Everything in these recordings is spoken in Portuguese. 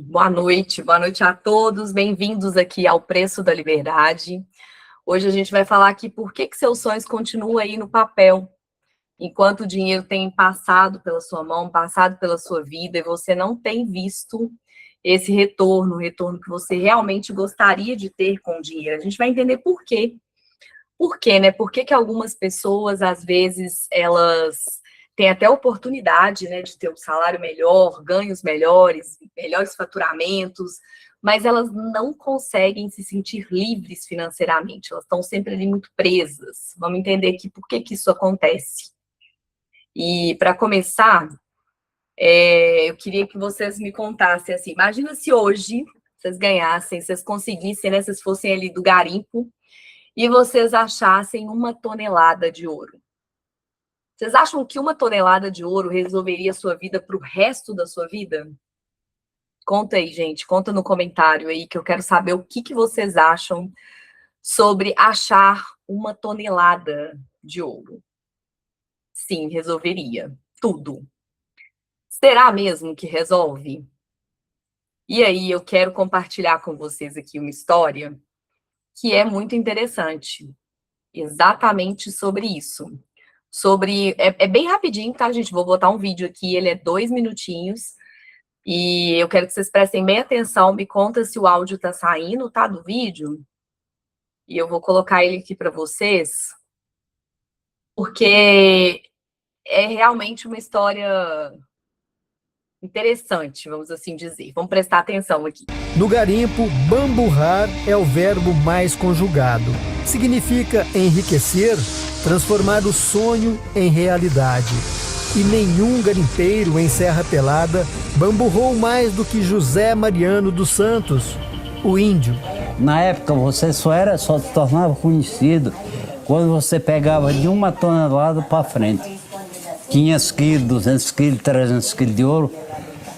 Boa noite a todos, bem-vindos aqui ao Preço da Liberdade. Hoje a gente vai falar aqui por que seus sonhos continuam aí no papel, enquanto o dinheiro tem passado pela sua mão, passado pela sua vida, e você não tem visto esse retorno, o retorno que você realmente gostaria de ter com o dinheiro. A gente vai entender por quê. Por quê, né? Por que algumas pessoas, às vezes, elas têm até oportunidade, né, de ter um salário melhor, ganhos melhores, melhores faturamentos, mas elas não conseguem se sentir livres financeiramente, elas estão sempre ali muito presas. Vamos entender aqui por que isso acontece. E, para começar, eu queria que vocês me contassem, assim, imagina se hoje vocês ganhassem, vocês conseguissem, né, vocês fossem ali do garimpo, e vocês achassem 1 tonelada de ouro. Vocês acham que 1 tonelada de ouro resolveria a sua vida para o resto da sua vida? Conta aí, gente, conta no comentário aí, que eu quero saber o que vocês acham sobre achar 1 tonelada de ouro. Sim, resolveria tudo. Será mesmo que resolve? E aí, eu quero compartilhar com vocês aqui uma história que é muito interessante, exatamente sobre isso. É bem rapidinho, tá, gente? Vou botar um vídeo aqui, ele é 2 minutinhos, e eu quero que vocês prestem bem atenção, me conta se o áudio tá saindo, tá, do vídeo, e eu vou colocar ele aqui para vocês, porque é realmente uma história interessante, vamos assim dizer. Vamos prestar atenção aqui. No garimpo, bamburrar é o verbo mais conjugado. Significa enriquecer, transformar o sonho em realidade. E nenhum garimpeiro em Serra Pelada bamburrou mais do que José Mariano dos Santos, o índio. Na época você só se tornava conhecido quando você pegava de 1 tonelada para frente. 500 quilos, 200 quilos, 300 quilos de ouro.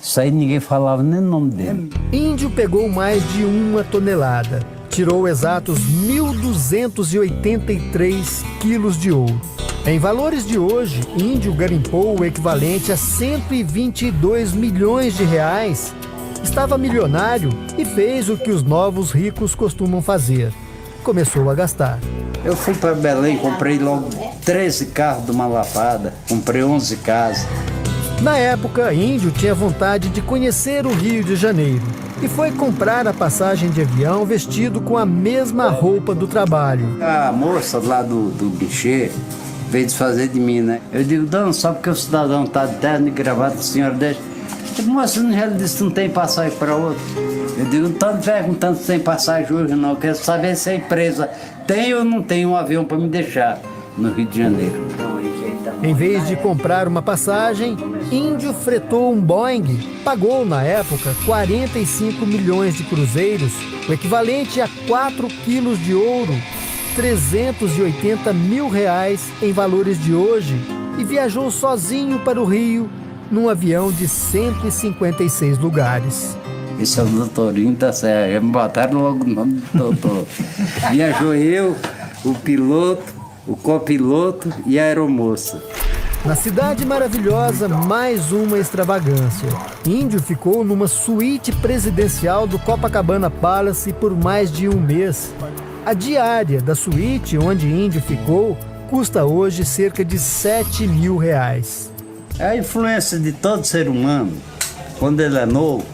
Isso aí ninguém falava nem o nome dele. Índio pegou mais de 1 tonelada. Tirou exatos 1.283 quilos de ouro. Em valores de hoje, Índio garimpou o equivalente a 122 milhões de reais. Estava milionário e fez o que os novos ricos costumam fazer. Começou a gastar. Eu fui para Belém, comprei logo 13 carros de uma lapada, comprei 11 casas. Na época, Índio tinha vontade de conhecer o Rio de Janeiro e foi comprar a passagem de avião vestido com a mesma roupa do trabalho. A moça lá do guichê veio desfazer de mim, né? Eu digo, dona, só porque o cidadão está de terno e gravata, a senhora deixa. Moça, já disse que não tem passagem para outro. Eu digo, não estou me perguntando se tem passagem hoje, não. Eu quero saber se a empresa tem ou não tem um avião para me deixar no Rio de Janeiro. Em vez de comprar uma passagem, Índio fretou um Boeing, pagou na época 45 milhões de cruzeiros, o equivalente a 4 quilos de ouro, 380 mil reais em valores de hoje, e viajou sozinho para o Rio num avião de 156 lugares. Esse é o doutorinho da Serra, já me botaram logo o nome do doutor. Viajou eu, o piloto, o copiloto e a aeromoça. Na Cidade Maravilhosa, mais uma extravagância. Índio ficou numa suíte presidencial do Copacabana Palace por mais de um mês. A diária da suíte onde Índio ficou custa hoje cerca de 7 mil reais. A influência de todo ser humano, quando ele é novo,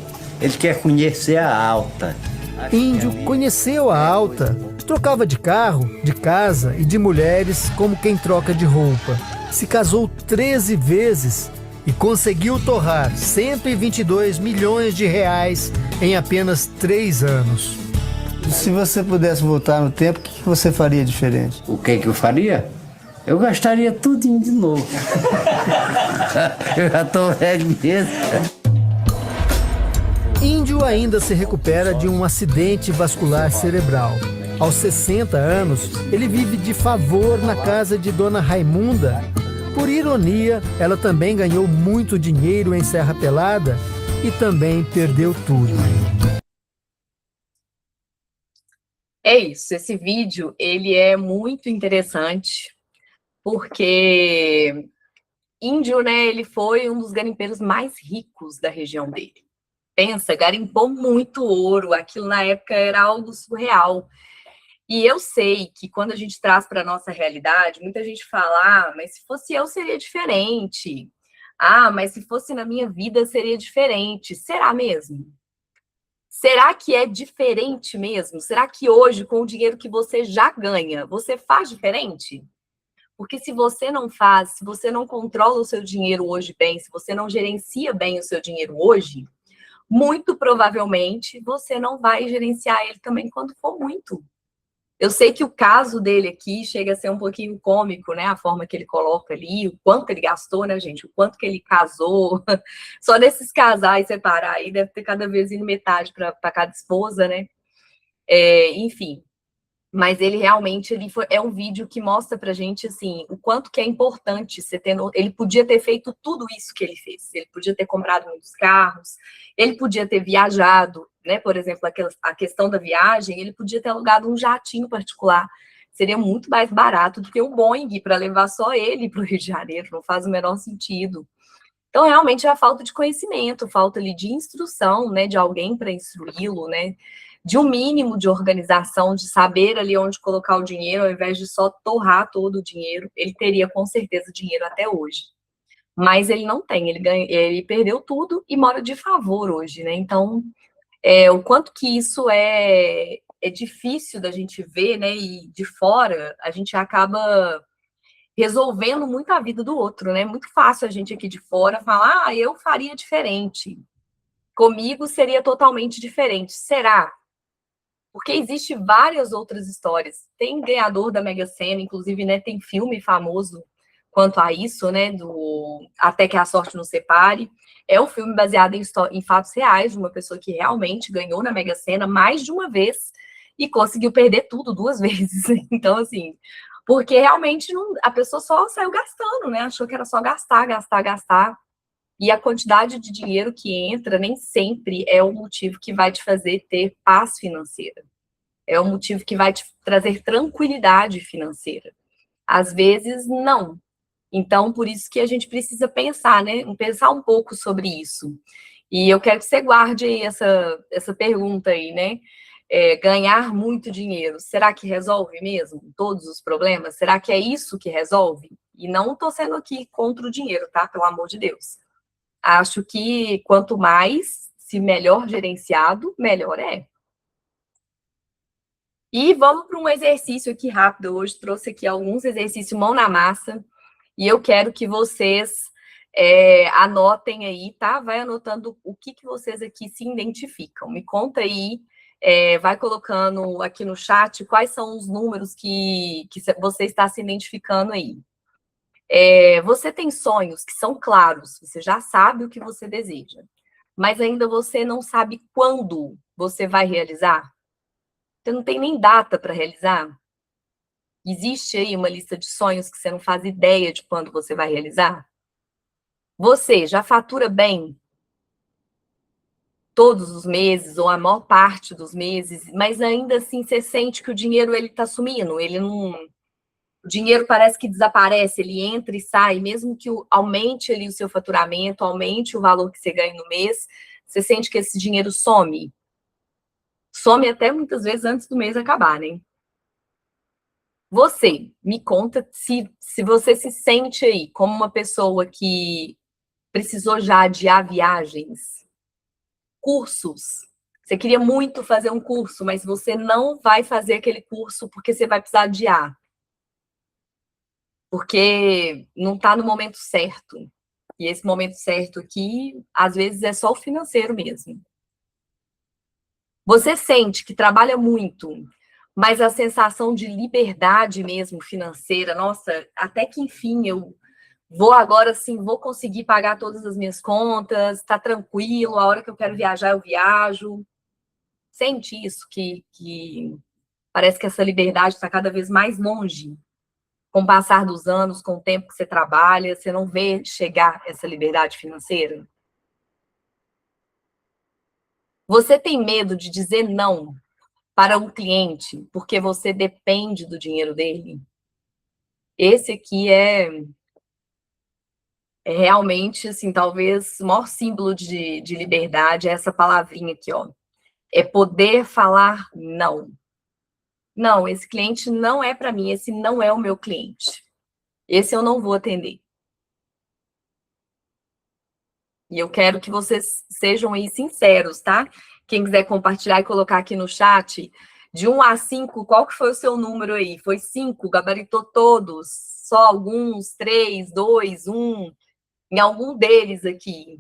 ele quer conhecer a alta. Índio conheceu a alta, trocava de carro, de casa e de mulheres como quem troca de roupa. Se casou 13 vezes e conseguiu torrar 122 milhões de reais em apenas 3 anos. Se você pudesse voltar no tempo, o que você faria diferente? O que eu faria? Eu gastaria tudinho de novo. Eu já tô velho mesmo. Índio ainda se recupera de um acidente vascular cerebral. Aos 60 anos, ele vive de favor na casa de Dona Raimunda. Por ironia, ela também ganhou muito dinheiro em Serra Pelada e também perdeu tudo. É isso, esse vídeo, ele é muito interessante, porque Índio, né, ele foi um dos garimpeiros mais ricos da região dele. Pensa, garimpou muito ouro, aquilo na época era algo surreal. E eu sei que quando a gente traz para a nossa realidade, muita gente fala, mas se fosse eu seria diferente. Mas se fosse na minha vida seria diferente. Será mesmo? Será que é diferente mesmo? Será que hoje, com o dinheiro que você já ganha, você faz diferente? Porque se você não faz, se você não controla o seu dinheiro hoje bem, se você não gerencia bem o seu dinheiro hoje, muito provavelmente você não vai gerenciar ele também quando for muito. Eu sei que o caso dele aqui chega a ser um pouquinho cômico, né? A forma que ele coloca ali, o quanto ele gastou, né, gente? O quanto que ele casou. Só desses casais separar aí deve ter cada vez indo metade para cada esposa, né? Enfim. Mas ele realmente é um vídeo que mostra pra gente assim o quanto que é importante você ter. Ele podia ter feito tudo isso que ele fez. Ele podia ter comprado muitos carros, ele podia ter viajado, né? Por exemplo, a questão da viagem, ele podia ter alugado um jatinho particular. Seria muito mais barato do que um Boeing para levar só ele para o Rio de Janeiro. Não faz o menor sentido. Então, realmente, é a falta de conhecimento, falta ali de instrução, né, de alguém para instruí-lo, né, de um mínimo de organização, de saber ali onde colocar o dinheiro, ao invés de só torrar todo o dinheiro. Ele teria, com certeza, dinheiro até hoje. Mas ele não tem, ele perdeu tudo e mora de favor hoje, né? Então, o quanto que isso é difícil da gente ver, né, e de fora, a gente acaba resolvendo muito a vida do outro, né? Muito fácil a gente aqui de fora falar, eu faria diferente. Comigo seria totalmente diferente. Será? Porque existe várias outras histórias. Tem ganhador da Mega Sena, inclusive, né, tem filme famoso quanto a isso, né, do Até que a Sorte Nos Separe. É um filme baseado em fatos reais, de uma pessoa que realmente ganhou na Mega Sena mais de uma vez e conseguiu perder tudo 2 vezes. Então, assim, porque realmente a pessoa só saiu gastando, né? Achou que era só gastar, gastar, gastar. E a quantidade de dinheiro que entra nem sempre é o motivo que vai te fazer ter paz financeira. É o motivo que vai te trazer tranquilidade financeira. Às vezes, não. Então, por isso que a gente precisa pensar, né? Pensar um pouco sobre isso. E eu quero que você guarde aí essa pergunta aí, né? Ganhar muito dinheiro, será que resolve mesmo todos os problemas? Será que é isso que resolve? E não estou sendo aqui contra o dinheiro, tá? Pelo amor de Deus. Acho que quanto mais, se melhor gerenciado, melhor é. E vamos para um exercício aqui rápido. Hoje trouxe aqui alguns exercícios mão na massa. E eu quero que vocês anotem aí, tá? Vai anotando o que vocês aqui se identificam. Me conta aí, vai colocando aqui no chat quais são os números que você está se identificando aí. Você tem sonhos que são claros, você já sabe o que você deseja, mas ainda você não sabe quando você vai realizar? Você não tem nem data para realizar? Existe aí uma lista de sonhos que você não faz ideia de quando você vai realizar? Você já fatura bem todos os meses ou a maior parte dos meses, mas ainda assim você sente que o dinheiro ele está sumindo, ele não, o dinheiro parece que desaparece, ele entra e sai, mesmo que aumente ali o seu faturamento, aumente o valor que você ganha no mês, você sente que esse dinheiro some. Some até muitas vezes antes do mês acabar, né? Você, me conta se você se sente aí como uma pessoa que precisou já adiar viagens, cursos. Você queria muito fazer um curso, mas você não vai fazer aquele curso porque você vai precisar adiar. Porque não está no momento certo. E esse momento certo aqui, às vezes, é só o financeiro mesmo. Você sente que trabalha muito, mas a sensação de liberdade mesmo financeira, nossa, até que enfim eu vou agora sim, vou conseguir pagar todas as minhas contas, tá tranquilo, a hora que eu quero viajar, eu viajo. Sente isso, que parece que essa liberdade está cada vez mais longe. Com o passar dos anos, com o tempo que você trabalha, você não vê chegar essa liberdade financeira? Você tem medo de dizer não para um cliente porque você depende do dinheiro dele? Esse aqui É realmente, assim, talvez o maior símbolo de liberdade é essa palavrinha aqui, ó. É poder falar não. Não, esse cliente não é para mim, esse não é o meu cliente. Esse eu não vou atender. E eu quero que vocês sejam aí sinceros, tá? Quem quiser compartilhar e colocar aqui no chat, de 1 a 5, qual que foi o seu número aí? Foi 5? Gabaritou todos? Só alguns? 3, 2, 1? Em algum deles aqui,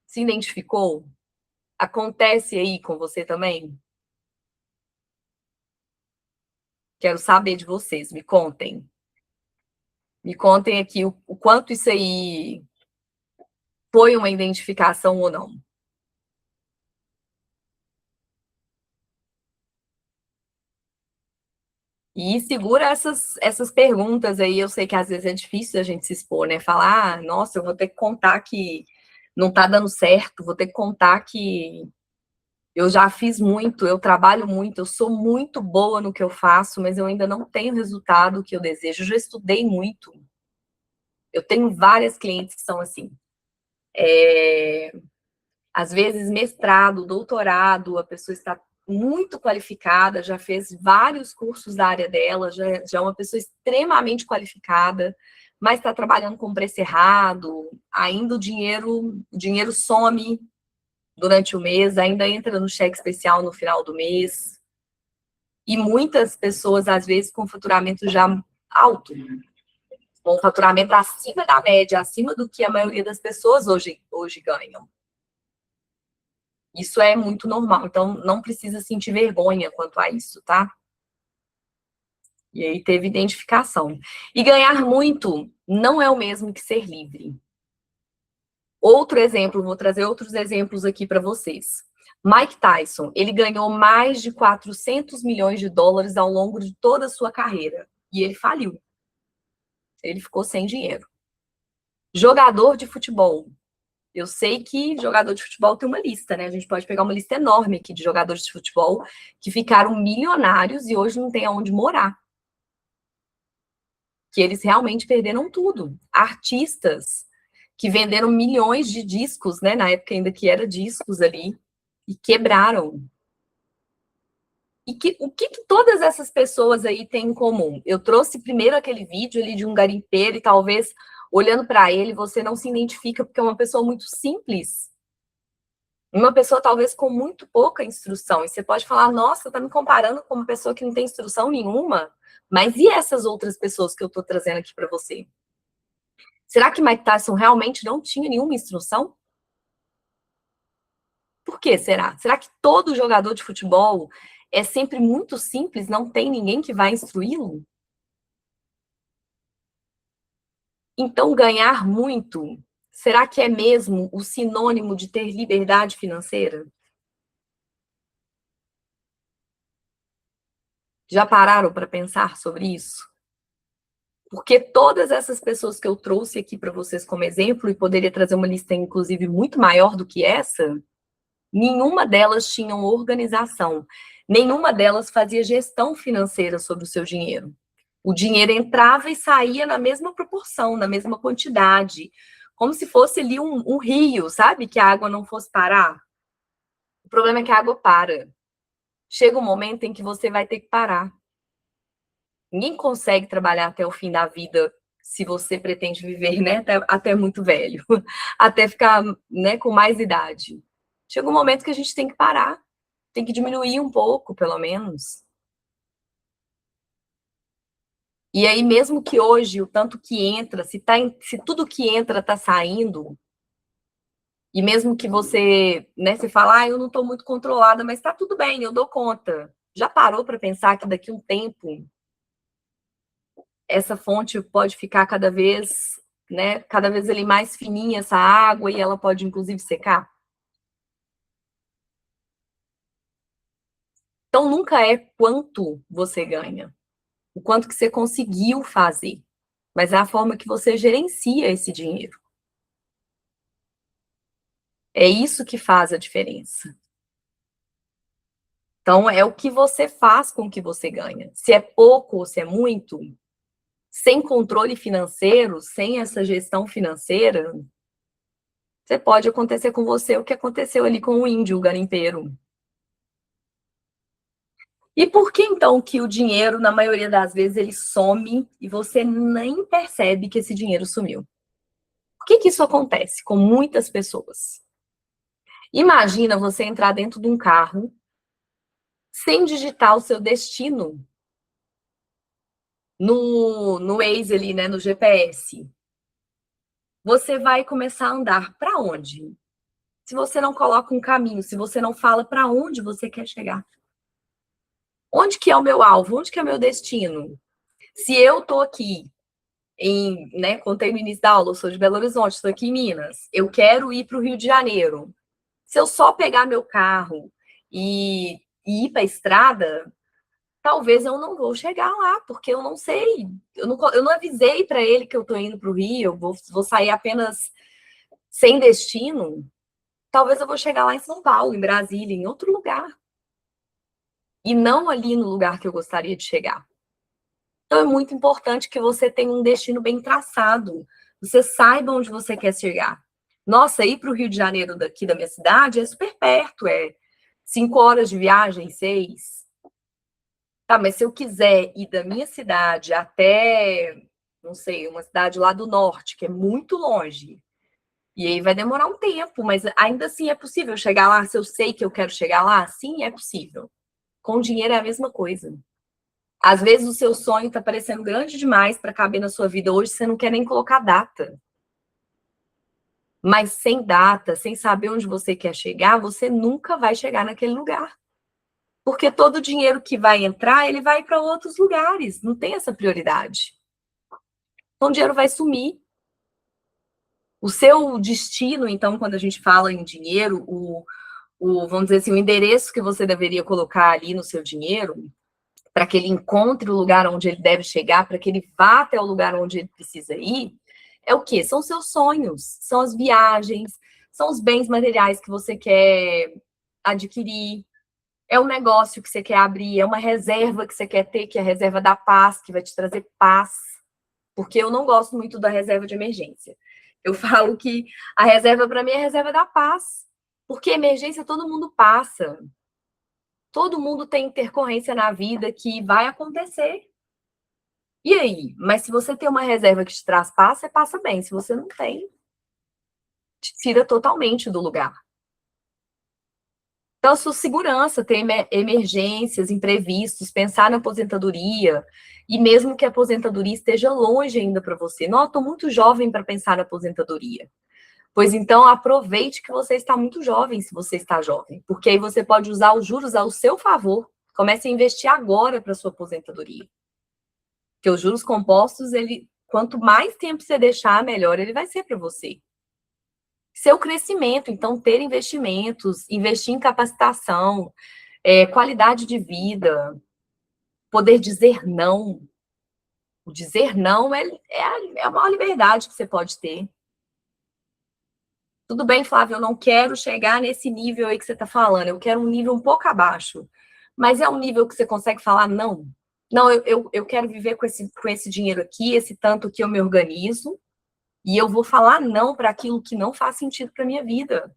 se identificou? Acontece aí com você também? Quero saber de vocês, me contem. Me contem aqui o quanto isso aí foi uma identificação ou não. E segura essas perguntas aí. Eu sei que às vezes é difícil a gente se expor, né? Falar, nossa, eu vou ter que contar que não tá dando certo, vou ter que contar que eu já fiz muito, eu trabalho muito, eu sou muito boa no que eu faço, mas eu ainda não tenho o resultado que eu desejo. Eu já estudei muito. Eu tenho várias clientes que são assim. Às vezes, mestrado, doutorado, a pessoa está muito qualificada, já fez vários cursos da área dela, já é uma pessoa extremamente qualificada, mas está trabalhando com preço errado, ainda o dinheiro some durante o mês, ainda entra no cheque especial no final do mês. E muitas pessoas, às vezes, com faturamento já alto, com faturamento acima da média, acima do que a maioria das pessoas hoje ganham. Isso é muito normal, então não precisa sentir vergonha quanto a isso, tá? E aí teve identificação. E ganhar muito não é o mesmo que ser livre. Outro exemplo, vou trazer outros exemplos aqui para vocês. Mike Tyson, ele ganhou mais de 400 milhões de dólares ao longo de toda a sua carreira. E ele faliu. Ele ficou sem dinheiro. Jogador de futebol. Eu sei que jogador de futebol tem uma lista, né? A gente pode pegar uma lista enorme aqui de jogadores de futebol que ficaram milionários e hoje não tem aonde morar. Que eles realmente perderam tudo. Artistas que venderam milhões de discos, né? Na época ainda que era discos ali, e quebraram. E o que todas essas pessoas aí têm em comum? Eu trouxe primeiro aquele vídeo ali de um garimpeiro e talvez olhando para ele você não se identifica porque é uma pessoa muito simples. Uma pessoa talvez com muito pouca instrução. E você pode falar, nossa, tá me comparando com uma pessoa que não tem instrução nenhuma? Mas e essas outras pessoas que eu tô trazendo aqui para você? Será que Mike Tyson realmente não tinha nenhuma instrução? Por que será? Será que todo jogador de futebol é sempre muito simples, não tem ninguém que vai instruí-lo? Então, ganhar muito, será que é mesmo o sinônimo de ter liberdade financeira? Já pararam para pensar sobre isso? Porque todas essas pessoas que eu trouxe aqui para vocês como exemplo, e poderia trazer uma lista, inclusive, muito maior do que essa, nenhuma delas tinha organização, nenhuma delas fazia gestão financeira sobre o seu dinheiro. O dinheiro entrava e saía na mesma proporção, na mesma quantidade, como se fosse ali um rio, sabe? Que a água não fosse parar. O problema é que a água para. Chega um momento em que você vai ter que parar. Ninguém consegue trabalhar até o fim da vida se você pretende viver, né, até muito velho, até ficar, né, com mais idade. Chega um momento que a gente tem que parar, tem que diminuir um pouco, pelo menos. E aí, mesmo que hoje o tanto que entra, se tudo que entra está saindo, e mesmo que você, né, você fala, eu não estou muito controlada, mas está tudo bem, eu dou conta. Já parou para pensar que daqui a um tempo essa fonte pode ficar cada vez, né, cada vez ali mais fininha essa água e ela pode inclusive secar? Então nunca é quanto você ganha, o quanto que você conseguiu fazer, mas é a forma que você gerencia esse dinheiro. É isso que faz a diferença. Então é o que você faz com o que você ganha. Se é pouco ou se é muito, sem controle financeiro, sem essa gestão financeira, pode acontecer com você o que aconteceu ali com o índio, o garimpeiro. E por que, então, que o dinheiro, na maioria das vezes, ele some e você nem percebe que esse dinheiro sumiu? Por que isso acontece com muitas pessoas? Imagina você entrar dentro de um carro sem digitar o seu destino no Waze ali, né, no GPS. Você vai começar a andar para onde? Se você não coloca um caminho, se você não fala para onde você quer chegar. Onde que é o meu alvo? Onde que é o meu destino? Se eu tô aqui né, contei no início da aula, eu sou de Belo Horizonte, estou aqui em Minas, eu quero ir para o Rio de Janeiro. Se eu só pegar meu carro e ir para a estrada, talvez eu não vou chegar lá, porque eu não sei, eu não avisei para ele que eu estou indo para o Rio, eu vou sair apenas sem destino. Talvez eu vou chegar lá em São Paulo, em Brasília, em outro lugar. E não ali no lugar que eu gostaria de chegar. Então, é muito importante que você tenha um destino bem traçado. Você saiba onde você quer chegar. Nossa, ir para o Rio de Janeiro daqui da minha cidade é super perto, é 5 horas de viagem, 6. Tá, mas se eu quiser ir da minha cidade até, não sei, uma cidade lá do norte, que é muito longe, e aí vai demorar um tempo, mas ainda assim é possível chegar lá. Se eu sei que eu quero chegar lá, sim, é possível. Com dinheiro é a mesma coisa. Às vezes o seu sonho está parecendo grande demais para caber na sua vida hoje, você não quer nem colocar data. Mas sem data, sem saber onde você quer chegar, você nunca vai chegar naquele lugar. Porque todo o dinheiro que vai entrar, ele vai para outros lugares, não tem essa prioridade. Então o dinheiro vai sumir. O seu destino, então, quando a gente fala em dinheiro, vamos dizer assim, o endereço que você deveria colocar ali no seu dinheiro, para que ele encontre o lugar onde ele deve chegar, para que ele vá até o lugar onde ele precisa ir, é o quê? São seus sonhos, são as viagens, são os bens materiais que você quer adquirir, é o negócio que você quer abrir, é uma reserva que você quer ter, que é a reserva da paz, que vai te trazer paz, porque eu não gosto muito da reserva de emergência. Eu falo que a reserva, para mim, é a reserva da paz, porque emergência todo mundo passa. Todo mundo tem intercorrência na vida que vai acontecer. E aí? Mas se você tem uma reserva que te traz paz, você passa bem. Se você não tem, te tira totalmente do lugar. Então, a sua segurança, ter emergências, imprevistos, pensar na aposentadoria, e mesmo que a aposentadoria esteja longe ainda para você. Não, eu estou muito jovem para pensar na aposentadoria. Pois então, aproveite que você está muito jovem, se você está jovem, porque aí você pode usar os juros ao seu favor. Comece a investir agora para sua aposentadoria. Porque os juros compostos, quanto mais tempo você deixar, melhor ele vai ser para você. Seu crescimento, então, ter investimentos, investir em capacitação, qualidade de vida, poder dizer não. O dizer não é a maior liberdade que você pode ter. Tudo bem, Flávio, eu não quero chegar nesse nível aí que você está falando, eu quero um nível um pouco abaixo. Mas é um nível que você consegue falar não? Não, eu quero viver com esse dinheiro aqui, esse tanto que eu me organizo, e eu vou falar não para aquilo que não faz sentido para minha vida.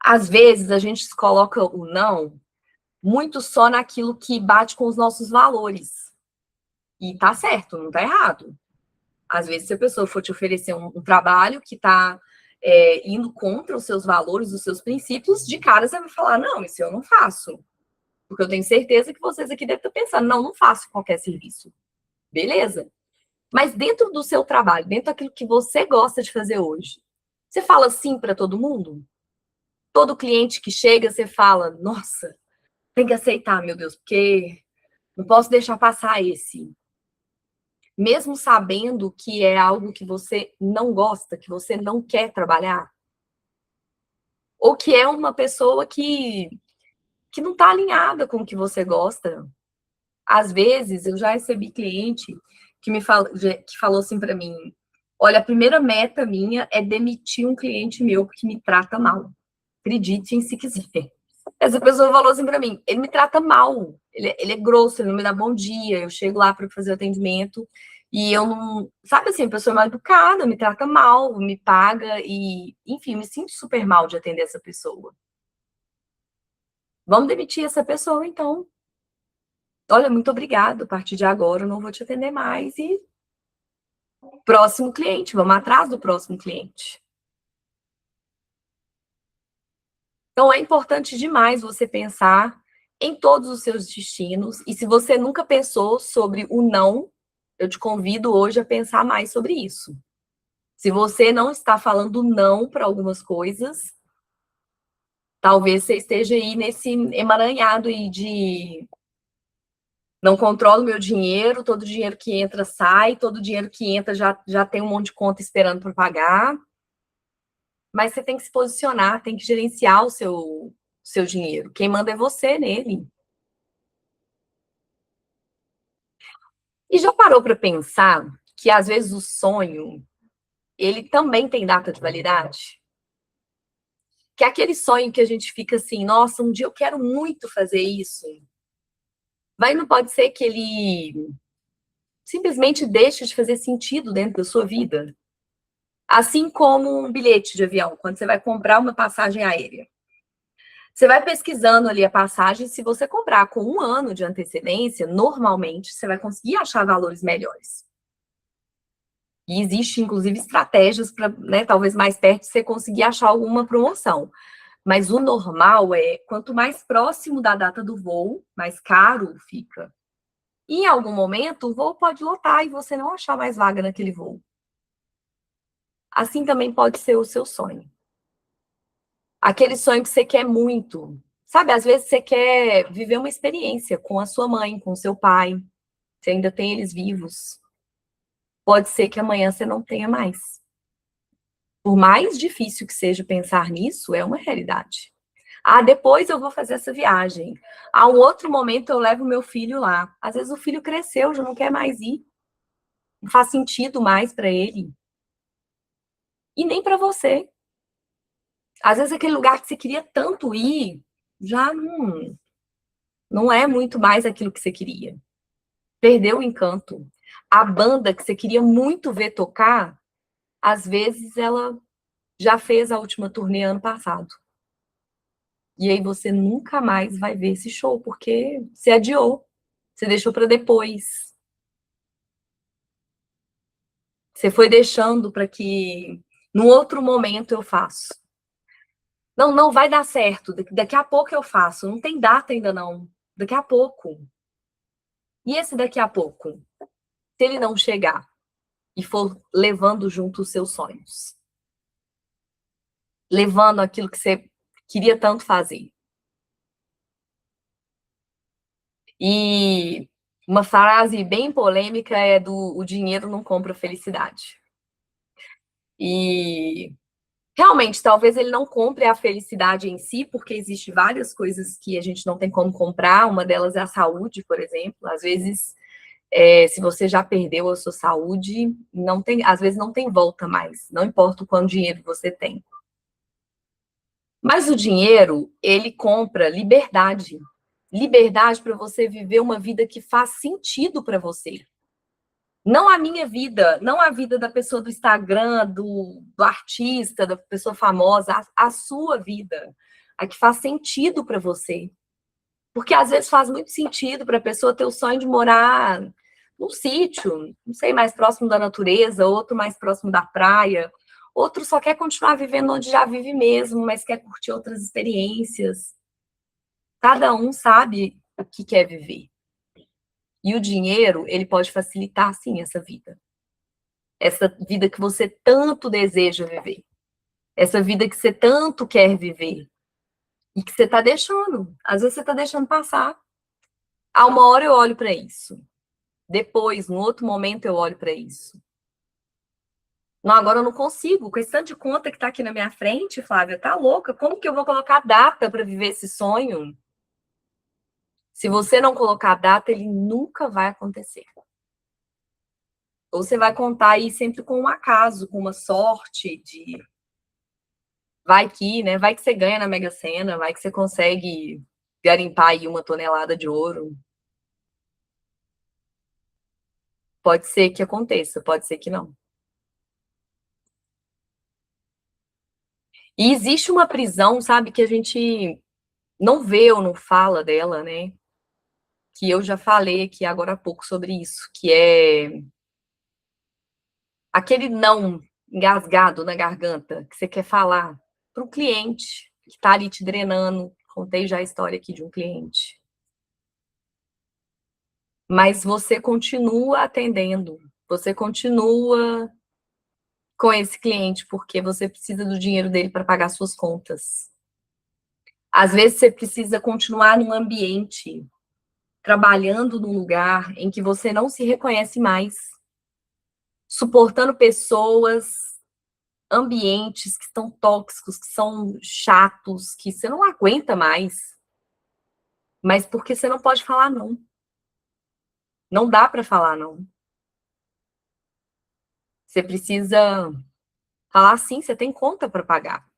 Às vezes, a gente coloca o não muito só naquilo que bate com os nossos valores. E tá certo, não tá errado. Às vezes, se a pessoa for te oferecer um trabalho que está indo contra os seus valores, os seus princípios, de cara você vai falar, não, isso eu não faço. Porque eu tenho certeza que vocês aqui devem estar pensando, não faço qualquer serviço. Beleza. Mas dentro do seu trabalho, dentro daquilo que você gosta de fazer hoje, você fala sim para todo mundo? Todo cliente que chega, você fala, nossa, tem que aceitar, meu Deus, porque não posso deixar passar esse. Mesmo sabendo que é algo que você não gosta, que você não quer trabalhar. Ou que é uma pessoa que não está alinhada com o que você gosta. Às vezes, eu já recebi cliente que falou assim para mim, olha, a primeira meta minha é demitir um cliente meu que me trata mal. Acreditem se quiser. Essa pessoa falou assim pra mim, ele me trata mal, ele é grosso, ele não me dá bom dia, eu chego lá para fazer o atendimento e eu não, sabe assim, a pessoa é mal educada, me trata mal, me paga e, enfim, me sinto super mal de atender essa pessoa. Vamos demitir essa pessoa, então. Olha, muito obrigado, a partir de agora eu não vou te atender mais e próximo cliente, vamos atrás do próximo cliente. Então, é importante demais você pensar em todos os seus destinos. E se você nunca pensou sobre o não, eu te convido hoje a pensar mais sobre isso. Se você não está falando não para algumas coisas, talvez você esteja aí nesse emaranhado aí de não controlo meu dinheiro, todo dinheiro que entra sai, todo dinheiro que entra já tem um monte de conta esperando para pagar. Mas você tem que se posicionar, tem que gerenciar o seu dinheiro. Quem manda é você nele. E já parou para pensar que às vezes o sonho, ele também tem data de validade? Que é aquele sonho que a gente fica assim, nossa, um dia eu quero muito fazer isso. Vai, não pode ser que ele simplesmente deixe de fazer sentido dentro da sua vida. Assim como um bilhete de avião, quando você vai comprar uma passagem aérea. Você vai pesquisando ali a passagem, se você comprar com 1 ano de antecedência, normalmente você vai conseguir achar valores melhores. E existe, inclusive, estratégias para, né, talvez mais perto, você conseguir achar alguma promoção. Mas o normal é, quanto mais próximo da data do voo, mais caro fica. E em algum momento, o voo pode lotar e você não achar mais vaga naquele voo. Assim também pode ser o seu sonho. Aquele sonho que você quer muito. Sabe, às vezes você quer viver uma experiência com a sua mãe, com o seu pai. Você ainda tem eles vivos. Pode ser que amanhã você não tenha mais. Por mais difícil que seja pensar nisso, é uma realidade. Ah, depois eu vou fazer essa viagem. A um outro momento eu levo meu filho lá. Às vezes o filho cresceu, já não quer mais ir. Não faz sentido mais para ele. E nem para você. Às vezes aquele lugar que você queria tanto ir, já não é muito mais aquilo que você queria. Perdeu o encanto. A banda que você queria muito ver tocar, às vezes ela já fez a última turnê ano passado. E aí você nunca mais vai ver esse show, porque você adiou. Você deixou para depois. Você foi deixando para que num outro momento eu faço. Não, não vai dar certo. Daqui a pouco eu faço. Não tem data ainda não. Daqui a pouco. E esse daqui a pouco? Se ele não chegar e for levando junto os seus sonhos. Levando aquilo que você queria tanto fazer. E uma frase bem polêmica é o dinheiro não compra felicidade. E realmente, talvez ele não compre a felicidade em si, porque existem várias coisas que a gente não tem como comprar, uma delas é a saúde, por exemplo. Às vezes, se você já perdeu a sua saúde, não tem, às vezes não tem volta mais, não importa o quanto dinheiro você tem. Mas o dinheiro, ele compra liberdade. Liberdade para você viver uma vida que faz sentido para você. Não a minha vida, não a vida da pessoa do Instagram, do artista, da pessoa famosa, a sua vida, a que faz sentido para você. Porque às vezes faz muito sentido para a pessoa ter o sonho de morar num sítio, não sei, mais próximo da natureza, outro mais próximo da praia, outro só quer continuar vivendo onde já vive mesmo, mas quer curtir outras experiências. Cada um sabe o que quer viver. E o dinheiro, ele pode facilitar, sim, essa vida. Essa vida que você tanto deseja viver. Essa vida que você tanto quer viver. E que você está deixando. Às vezes você está deixando passar. Ah, uma hora eu olho para isso. Depois, num outro momento, eu olho para isso. Não, agora eu não consigo. Com esse tanto de conta que está aqui na minha frente, Flávia, tá louca? Como que eu vou colocar data para viver esse sonho? Se você não colocar data, ele nunca vai acontecer. Ou você vai contar aí sempre com um acaso, com uma sorte de Vai que, né? Vai que você ganha na Mega Sena, vai que você consegue garimpar aí 1 tonelada de ouro. Pode ser que aconteça, pode ser que não. E existe uma prisão, sabe, que a gente não vê ou não fala dela, né? Que eu já falei aqui agora há pouco sobre isso, que é aquele não engasgado na garganta que você quer falar para o cliente que está ali te drenando. Contei já a história aqui de um cliente. Mas você continua atendendo, você continua com esse cliente porque você precisa do dinheiro dele para pagar suas contas. Às vezes você precisa continuar num ambiente, trabalhando num lugar em que você não se reconhece mais, suportando pessoas, ambientes que estão tóxicos, que são chatos, que você não aguenta mais, mas porque você não pode falar não. Não dá para falar não. Você precisa falar sim, você tem conta para pagar.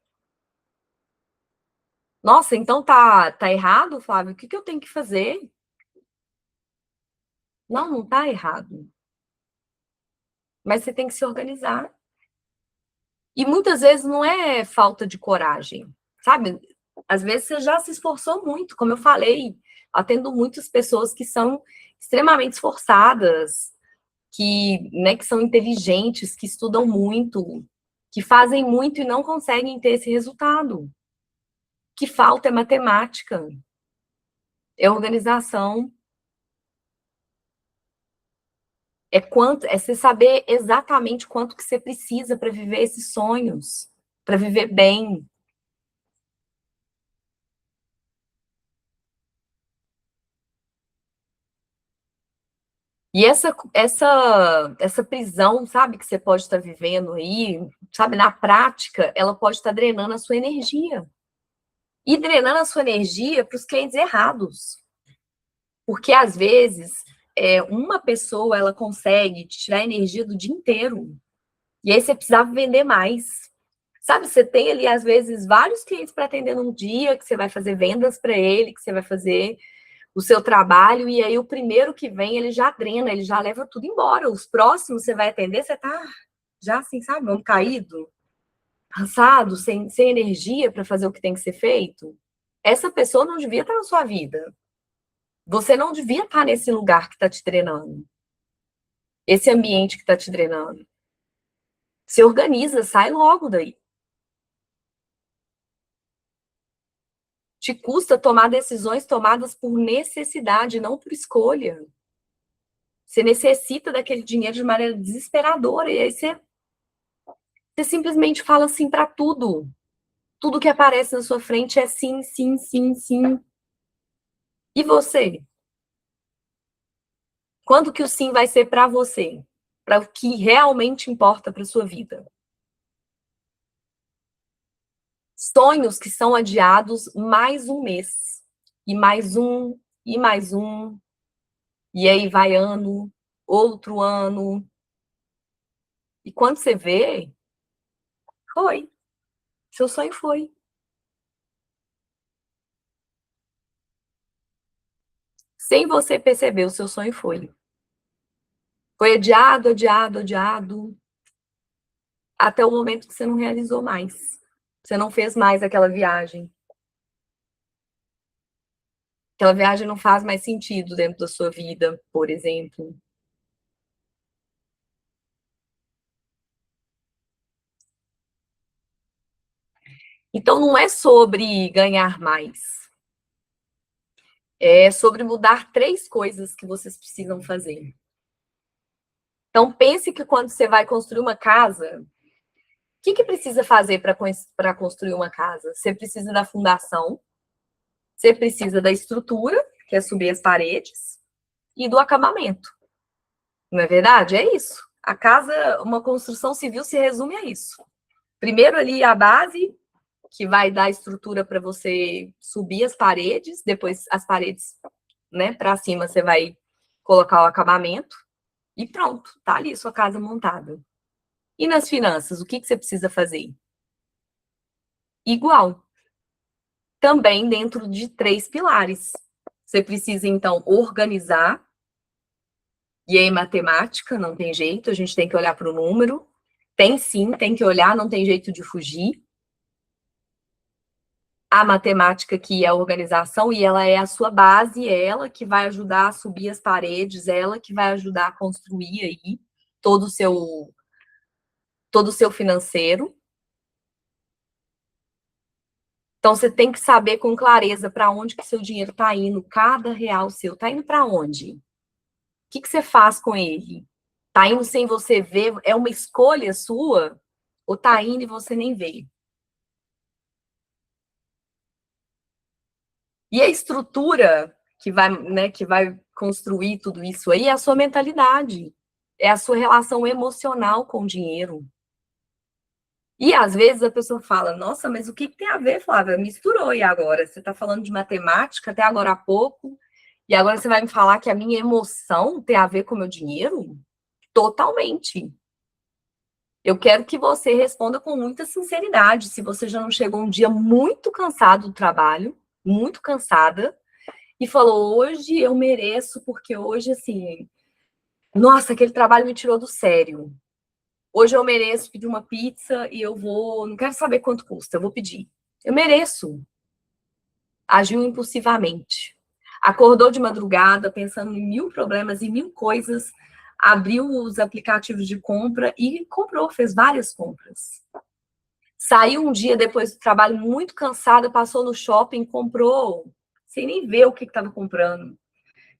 Nossa, então tá errado, Flávio? O que eu tenho que fazer? Não, não tá errado. Mas você tem que se organizar. E muitas vezes não é falta de coragem, sabe? Às vezes você já se esforçou muito, como eu falei, atendo muitas pessoas que são extremamente esforçadas, que são inteligentes, que estudam muito, que fazem muito e não conseguem ter esse resultado. O que falta é matemática, é organização, é você saber exatamente quanto que você precisa para viver esses sonhos, para viver bem. E essa prisão, sabe, que você pode estar vivendo aí, sabe, na prática, ela pode estar drenando a sua energia. E drenando a sua energia para os clientes errados. Porque, às vezes, uma pessoa, ela consegue te tirar a energia do dia inteiro. E aí você precisava vender mais. Sabe, você tem ali, às vezes, vários clientes para atender num dia, que você vai fazer vendas para ele, que você vai fazer o seu trabalho, e aí o primeiro que vem, ele já drena, ele já leva tudo embora. Os próximos você vai atender, você tá já assim, sabe, ombro caído, cansado, sem energia para fazer o que tem que ser feito. Essa pessoa não devia estar na sua vida. Você não devia estar nesse lugar que está te drenando. Esse ambiente que está te drenando. Se organiza, sai logo daí. Te custa tomar decisões tomadas por necessidade, não por escolha. Você necessita daquele dinheiro de maneira desesperadora, e aí você simplesmente fala sim para tudo. Tudo que aparece na sua frente é sim, sim, sim, sim. E você? Quando que o sim vai ser para você? Para o que realmente importa para sua vida? Sonhos que são adiados mais um mês. E mais um, e mais um. E aí vai ano, outro ano. E quando você vê, foi. Seu sonho foi. Sem você perceber, o seu sonho foi. Foi adiado, adiado, adiado, até o momento que você não realizou mais. Você não fez mais aquela viagem. Aquela viagem não faz mais sentido dentro da sua vida, por exemplo. Então, não é sobre ganhar mais. É sobre mudar 3 coisas que vocês precisam fazer. Então, pense que quando você vai construir uma casa, o que precisa fazer para construir uma casa? Você precisa da fundação, você precisa da estrutura, que é subir as paredes, e do acabamento. Não é verdade? É isso. A casa, uma construção civil se resume a isso. Primeiro ali a base, que vai dar estrutura para você subir as paredes, depois as paredes, né, para cima você vai colocar o acabamento e pronto, tá ali sua casa montada. E nas finanças, o que você precisa fazer? igual. Também dentro de 3 pilares. Você precisa, então, organizar. E aí, matemática, não tem jeito, a gente tem que olhar para o número. Tem sim, tem que olhar, não tem jeito de fugir. A matemática, que é a organização, e ela é a sua base, é ela que vai ajudar a subir as paredes, é ela que vai ajudar a construir aí todo o seu financeiro. Então, você tem que saber com clareza para onde que seu dinheiro está indo, cada real seu. Está indo para onde? O que você faz com ele? Está indo sem você ver? É uma escolha sua? Ou está indo e você nem vê? E a estrutura que vai construir tudo isso aí é a sua mentalidade, é a sua relação emocional com o dinheiro. E às vezes a pessoa fala, nossa, mas o que tem a ver, Flávia? Misturou e agora? Você está falando de matemática até agora há pouco, e agora você vai me falar que a minha emoção tem a ver com o meu dinheiro? Totalmente. Eu quero que você responda com muita sinceridade, se você já não chegou um dia muito cansado do trabalho, muito cansada, e falou, hoje eu mereço, porque hoje, assim, nossa, aquele trabalho me tirou do sério. Hoje eu mereço pedir uma pizza e eu vou, não quero saber quanto custa, eu vou pedir. Eu mereço. Agiu impulsivamente. Acordou de madrugada pensando em 1000 problemas e 1000 coisas, abriu os aplicativos de compra e comprou, fez várias compras. Saiu um dia depois do trabalho muito cansada, passou no shopping, comprou, sem nem ver o que estava comprando.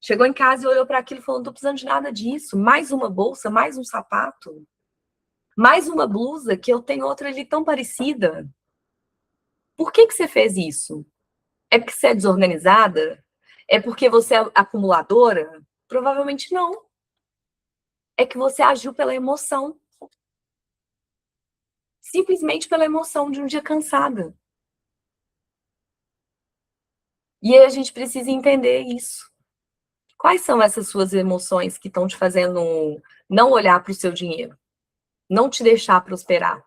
Chegou em casa e olhou para aquilo e falou, não estou precisando de nada disso. Mais uma bolsa, mais um sapato, mais uma blusa, que eu tenho outra ali tão parecida. Por que você fez isso? É porque você é desorganizada? É porque você é acumuladora? Provavelmente não. É que você agiu pela emoção. Simplesmente pela emoção de um dia cansada. E aí a gente precisa entender isso. Quais são essas suas emoções que estão te fazendo não olhar para o seu dinheiro? Não te deixar prosperar?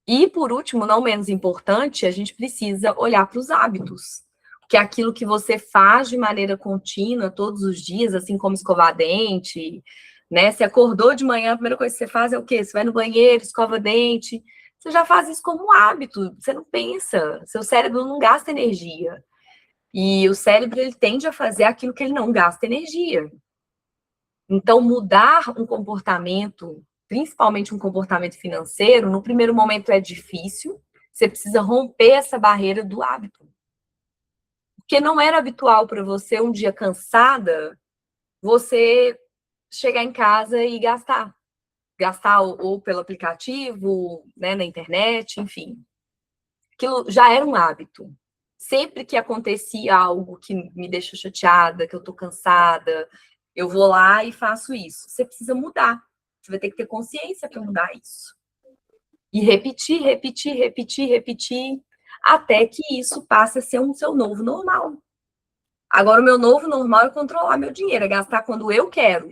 E, por último, não menos importante, a gente precisa olhar para os hábitos. Que é aquilo que você faz de maneira contínua, todos os dias, assim como escovar dente, né? Você acordou de manhã, a primeira coisa que você faz é o quê? Você vai no banheiro, escova dente. Você já faz isso como um hábito, você não pensa. Seu cérebro não gasta energia. E o cérebro, ele tende a fazer aquilo que ele não gasta energia. Então, mudar um comportamento, principalmente um comportamento financeiro, no primeiro momento é difícil, você precisa romper essa barreira do hábito. Porque não era habitual para você, um dia cansada, você chegar em casa e gastar. Gastar ou pelo aplicativo, né, na internet, enfim. Aquilo já era um hábito. Sempre que acontecia algo que me deixa chateada, que eu tô cansada, eu vou lá e faço isso. Você precisa mudar. Você vai ter que ter consciência para mudar isso. E repetir, repetir, repetir, repetir, até que isso passe a ser um seu novo normal. Agora, o meu novo normal é controlar meu dinheiro, é gastar quando eu quero.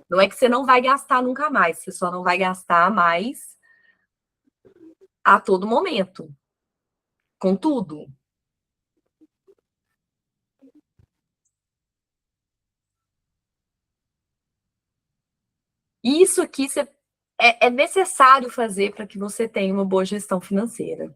Não é que você não vai gastar nunca mais, você só não vai gastar mais a todo momento. Com tudo. E isso aqui é necessário fazer para que você tenha uma boa gestão financeira.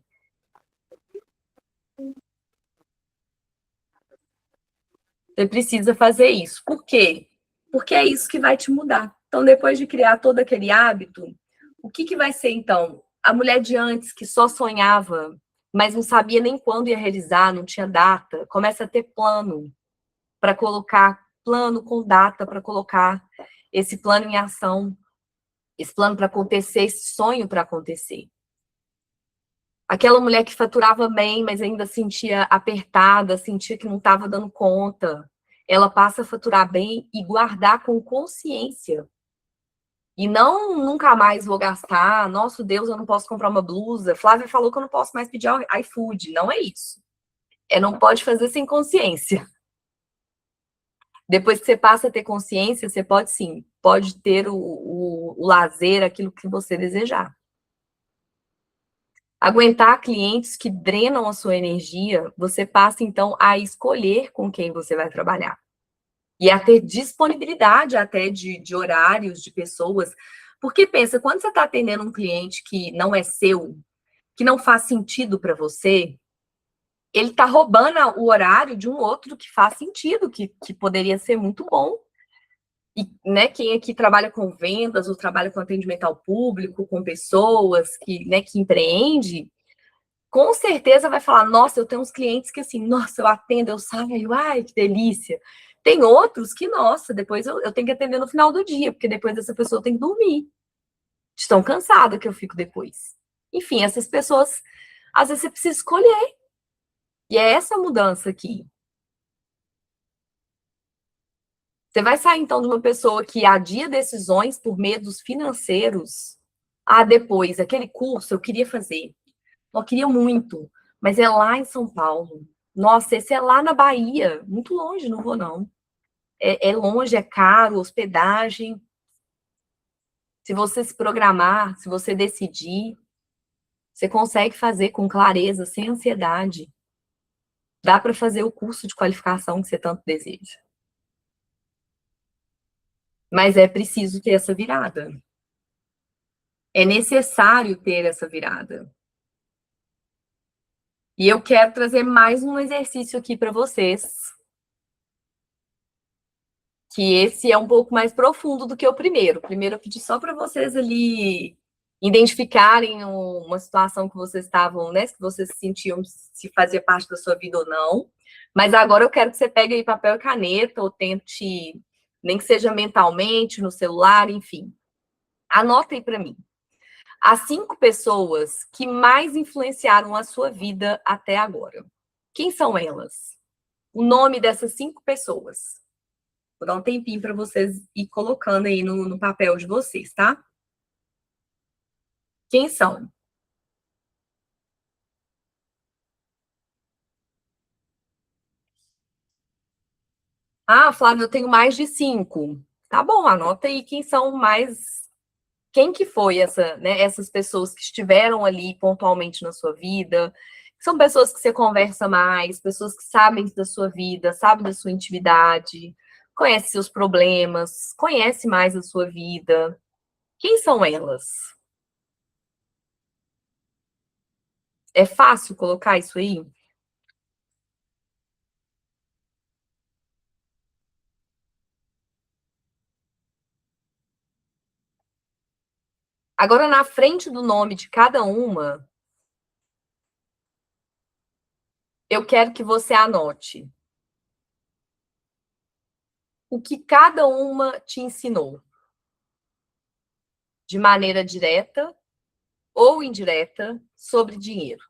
Você precisa fazer isso. Por quê? Porque é isso que vai te mudar. Então, depois de criar todo aquele hábito, o que vai ser, então? A mulher de antes, que só sonhava, mas não sabia nem quando ia realizar, não tinha data, começa a ter plano para colocar, plano com data para colocar esse plano em ação, esse plano para acontecer, esse sonho para acontecer. Aquela mulher que faturava bem, mas ainda sentia apertada, sentia que não estava dando conta, ela passa a faturar bem e guardar com consciência. E não nunca mais vou gastar, nosso Deus, eu não posso comprar uma blusa. Flávia falou que eu não posso mais pedir iFood. Não é isso. É não pode fazer sem consciência. Depois que você passa a ter consciência, você pode sim, pode ter o lazer, aquilo que você desejar. Aguentar clientes que drenam a sua energia, você passa, então, a escolher com quem você vai trabalhar. E a ter disponibilidade até de horários, de pessoas. Porque pensa, quando você está atendendo um cliente que não é seu, que não faz sentido para você, ele está roubando o horário de um outro que faz sentido, que poderia ser muito bom. E, né, quem aqui trabalha com vendas ou trabalha com atendimento ao público, com pessoas que empreende, com certeza vai falar, nossa, eu tenho uns clientes que assim, nossa, eu atendo, eu saio, ai, que delícia. Tem outros que, nossa, depois eu tenho que atender no final do dia, porque depois essa pessoa tem que dormir. De tão cansada que eu fico depois. Enfim, essas pessoas, às vezes você precisa escolher. E é essa mudança aqui. Você vai sair, então, de uma pessoa que adia decisões por medos financeiros. Ah, depois, aquele curso eu queria fazer. Eu queria muito, mas é lá em São Paulo. Nossa, esse é lá na Bahia. Muito longe, não vou, não. É longe, é caro, hospedagem. Se você se programar, se você decidir, você consegue fazer com clareza, sem ansiedade. Dá para fazer o curso de qualificação que você tanto deseja. Mas é preciso ter essa virada. É necessário ter essa virada. E eu quero trazer mais um exercício aqui para vocês. Que esse é um pouco mais profundo do que o primeiro. O primeiro eu pedi só para vocês ali identificarem uma situação que vocês estavam, né? Que vocês sentiam se fazia parte da sua vida ou não. Mas agora eu quero que você pegue aí papel e caneta, ou tente, nem que seja mentalmente, no celular, enfim. Anota aí para mim. As 5 pessoas que mais influenciaram a sua vida até agora. Quem são elas? O nome dessas 5 pessoas. Vou dar um tempinho para vocês ir colocando aí no papel de vocês, tá? Quem são? Ah, Flávio, eu tenho mais de 5. Tá bom, anota aí quem são mais. Quem que foi essas pessoas que estiveram ali pontualmente na sua vida? São pessoas que você conversa mais, pessoas que sabem da sua vida, sabem da sua intimidade, conhecem seus problemas, conhece mais a sua vida. Quem são elas? É fácil colocar isso aí? Agora, na frente do nome de cada uma, eu quero que você anote o que cada uma te ensinou, de maneira direta ou indireta, sobre dinheiro.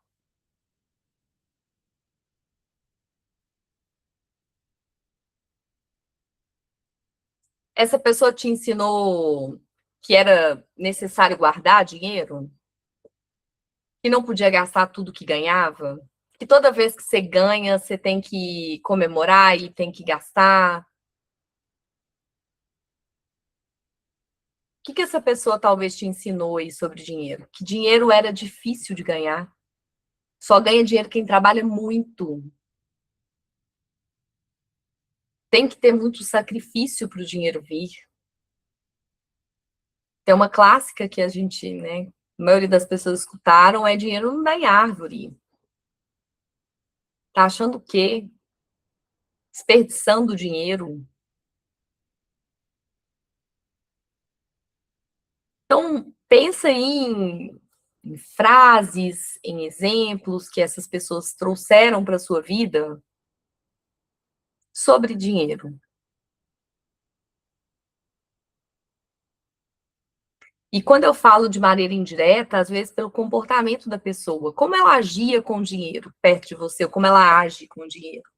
Essa pessoa te ensinou que era necessário guardar dinheiro? Que não podia gastar tudo que ganhava? Que toda vez que você ganha, você tem que comemorar e tem que gastar? O que essa pessoa talvez te ensinou aí sobre dinheiro? Que dinheiro era difícil de ganhar. Só ganha dinheiro quem trabalha muito. Tem que ter muito sacrifício para o dinheiro vir. Tem uma clássica que a gente, né, a maioria das pessoas escutaram, é dinheiro não dá em árvore. Tá achando o quê? Desperdiçando dinheiro. Então, pensa aí em frases, em exemplos que essas pessoas trouxeram para a sua vida sobre dinheiro. E quando eu falo de maneira indireta, às vezes pelo comportamento da pessoa, como ela agia com o dinheiro perto de você, ou como ela age com o dinheiro.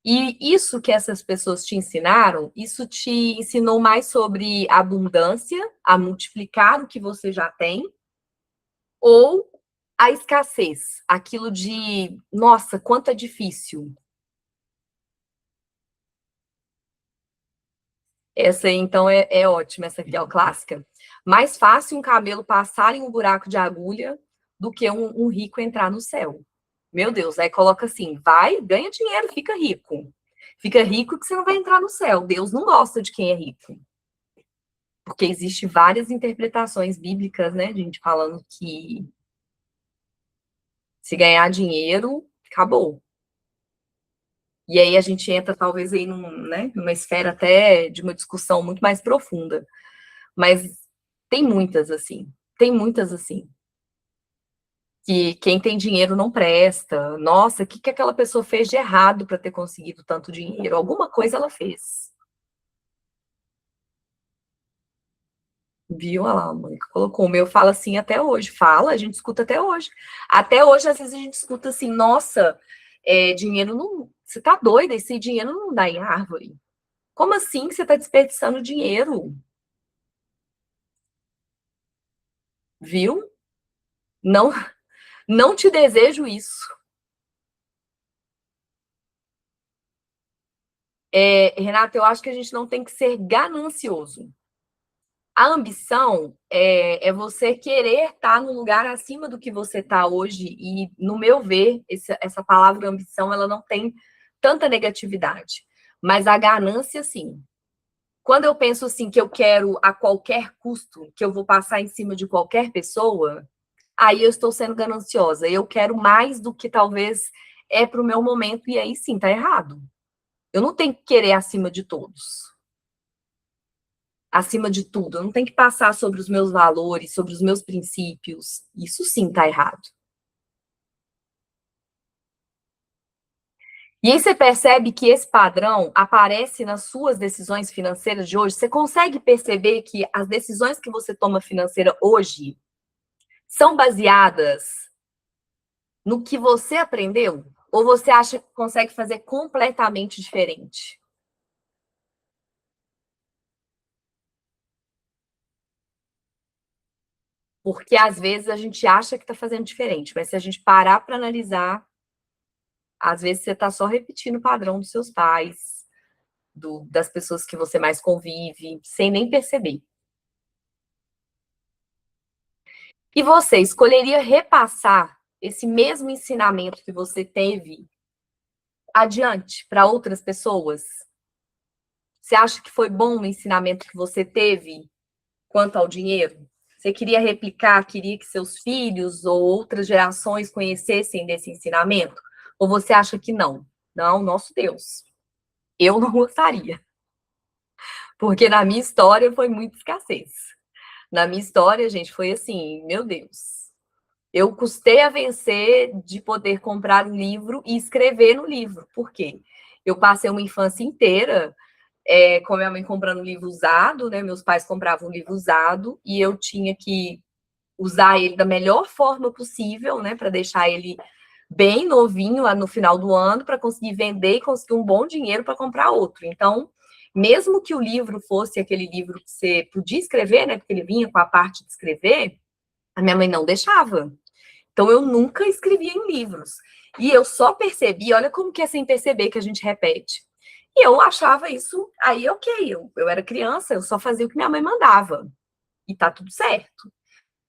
E isso que essas pessoas te ensinaram, isso te ensinou mais sobre abundância, a multiplicar o que você já tem, ou a escassez, aquilo de, nossa, quanto é difícil. Essa aí, então, é ótima, essa aqui, ó, clássica. Mais fácil um camelo passar em um buraco de agulha do que um rico entrar no céu. Meu Deus, aí coloca assim, vai, ganha dinheiro, fica rico. Fica rico que você não vai entrar no céu. Deus não gosta de quem é rico. Porque existe várias interpretações bíblicas, né, gente, falando que se ganhar dinheiro, acabou. E aí a gente entra, talvez, aí numa esfera até de uma discussão muito mais profunda. Mas tem muitas, assim. Tem muitas, assim. Que quem tem dinheiro não presta. Nossa, o que aquela pessoa fez de errado para ter conseguido tanto dinheiro? Alguma coisa ela fez. Viu? Olha lá, a Mônica colocou. O meu fala assim até hoje. Fala, a gente escuta até hoje. Até hoje, às vezes, a gente escuta assim, nossa, dinheiro não. Você tá doida? Esse dinheiro não dá em árvore. Como assim que você está desperdiçando dinheiro? Viu? Não, não te desejo isso. Renata, eu acho que a gente não tem que ser ganancioso. A ambição é você querer estar no lugar acima do que você está hoje. E, no meu ver, essa palavra ambição, ela não tem tanta negatividade. Mas a ganância, sim. Quando eu penso assim que eu quero a qualquer custo, que eu vou passar em cima de qualquer pessoa, aí eu estou sendo gananciosa. Eu quero mais do que talvez é para o meu momento, e aí sim, tá errado. Eu não tenho que querer acima de todos. Acima de tudo. Eu não tenho que passar sobre os meus valores, sobre os meus princípios. Isso sim tá errado. E aí você percebe que esse padrão aparece nas suas decisões financeiras de hoje? Você consegue perceber que as decisões que você toma financeira hoje são baseadas no que você aprendeu? Ou você acha que consegue fazer completamente diferente? Porque às vezes a gente acha que está fazendo diferente, mas se a gente parar para analisar, às vezes você está só repetindo o padrão dos seus pais, das pessoas que você mais convive, sem nem perceber. E você escolheria repassar esse mesmo ensinamento que você teve adiante para outras pessoas? Você acha que foi bom o ensinamento que você teve quanto ao dinheiro? Você queria replicar, queria que seus filhos ou outras gerações conhecessem desse ensinamento? Ou você acha que não? Não, nosso Deus. Eu não gostaria. Porque na minha história foi muita escassez. Na minha história, gente, foi assim, meu Deus. Eu custei a vencer de poder comprar um livro e escrever no livro. Por quê? Eu passei uma infância inteira com minha mãe comprando livro usado, né? Meus pais compravam um livro usado e eu tinha que usar ele da melhor forma possível, né? Para deixar ele bem novinho lá no final do ano, para conseguir vender e conseguir um bom dinheiro para comprar outro. Então, mesmo que o livro fosse aquele livro que você podia escrever, né? Porque ele vinha com a parte de escrever, a minha mãe não deixava. Então, eu nunca escrevia em livros. E eu só percebi, olha como que é sem perceber que a gente repete. E eu achava isso, aí ok, eu era criança, eu só fazia o que minha mãe mandava. E tá tudo certo.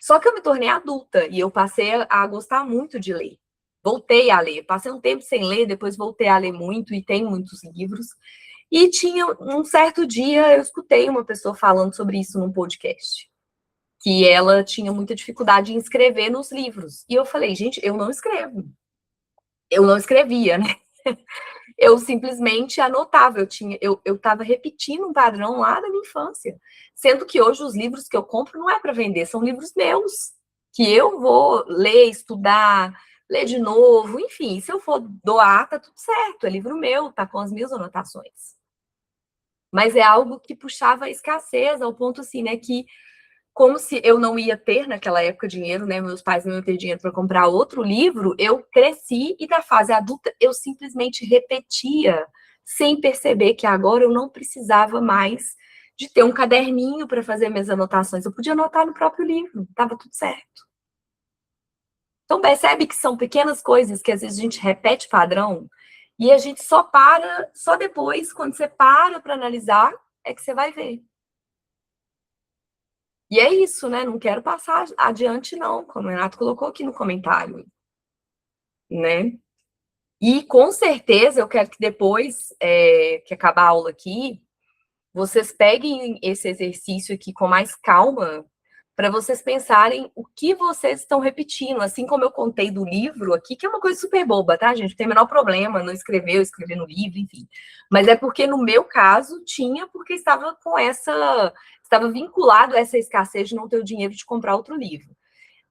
Só que eu me tornei adulta e eu passei a gostar muito de ler. Voltei a ler. Passei um tempo sem ler, depois voltei a ler muito e tem muitos livros. E tinha um certo dia, eu escutei uma pessoa falando sobre isso num podcast. Que ela tinha muita dificuldade em escrever nos livros. E eu falei, gente, eu não escrevo. Eu não escrevia, né? Eu simplesmente anotava, eu estava repetindo um padrão lá da minha infância. Sendo que hoje os livros que eu compro não é para vender, são livros meus, que eu vou ler, estudar, ler de novo, enfim, se eu for doar, tá tudo certo, é livro meu, tá com as minhas anotações. Mas é algo que puxava a escassez, ao ponto assim, né, que como se eu não ia ter naquela época dinheiro, né? Meus pais não iam ter dinheiro para comprar outro livro, eu cresci e na fase adulta eu simplesmente repetia, sem perceber que agora eu não precisava mais de ter um caderninho para fazer minhas anotações. Eu podia anotar no próprio livro, estava tudo certo. Então percebe que são pequenas coisas que às vezes a gente repete padrão e a gente só depois, quando você para analisar, é que você vai ver. E é isso, né? Não quero passar adiante, não, como o Renato colocou aqui no comentário, né? E com certeza eu quero que depois que acabar a aula aqui, vocês peguem esse exercício aqui com mais calma, para vocês pensarem o que vocês estão repetindo, assim como eu contei do livro aqui, que é uma coisa super boba, tá, gente? Não tem o menor problema, não escrever, eu escrever no livro, enfim. Mas é porque no meu caso tinha, porque estava vinculado a essa escassez de não ter o dinheiro de comprar outro livro.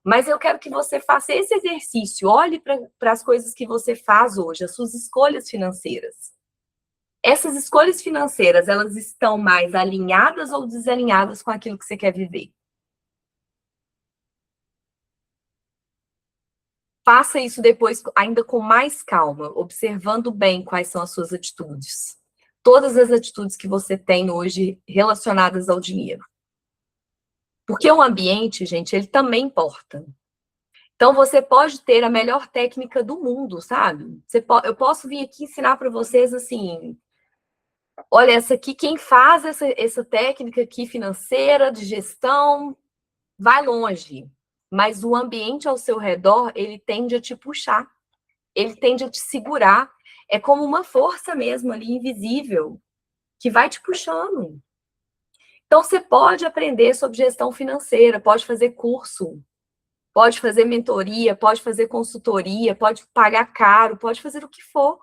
Mas eu quero que você faça esse exercício, olhe para as coisas que você faz hoje, as suas escolhas financeiras. Essas escolhas financeiras, elas estão mais alinhadas ou desalinhadas com aquilo que você quer viver? Faça isso depois ainda com mais calma, observando bem quais são as suas atitudes. Todas as atitudes que você tem hoje relacionadas ao dinheiro. Porque o ambiente, gente, ele também importa. Então, você pode ter a melhor técnica do mundo, sabe? Eu posso vir aqui ensinar para vocês, assim, olha, essa aqui, quem faz essa técnica aqui financeira, de gestão, vai longe. Mas o ambiente ao seu redor, ele tende a te puxar. Ele tende a te segurar. É como uma força mesmo ali, invisível, que vai te puxando. Então, você pode aprender sobre gestão financeira, pode fazer curso, pode fazer mentoria, pode fazer consultoria, pode pagar caro, pode fazer o que for.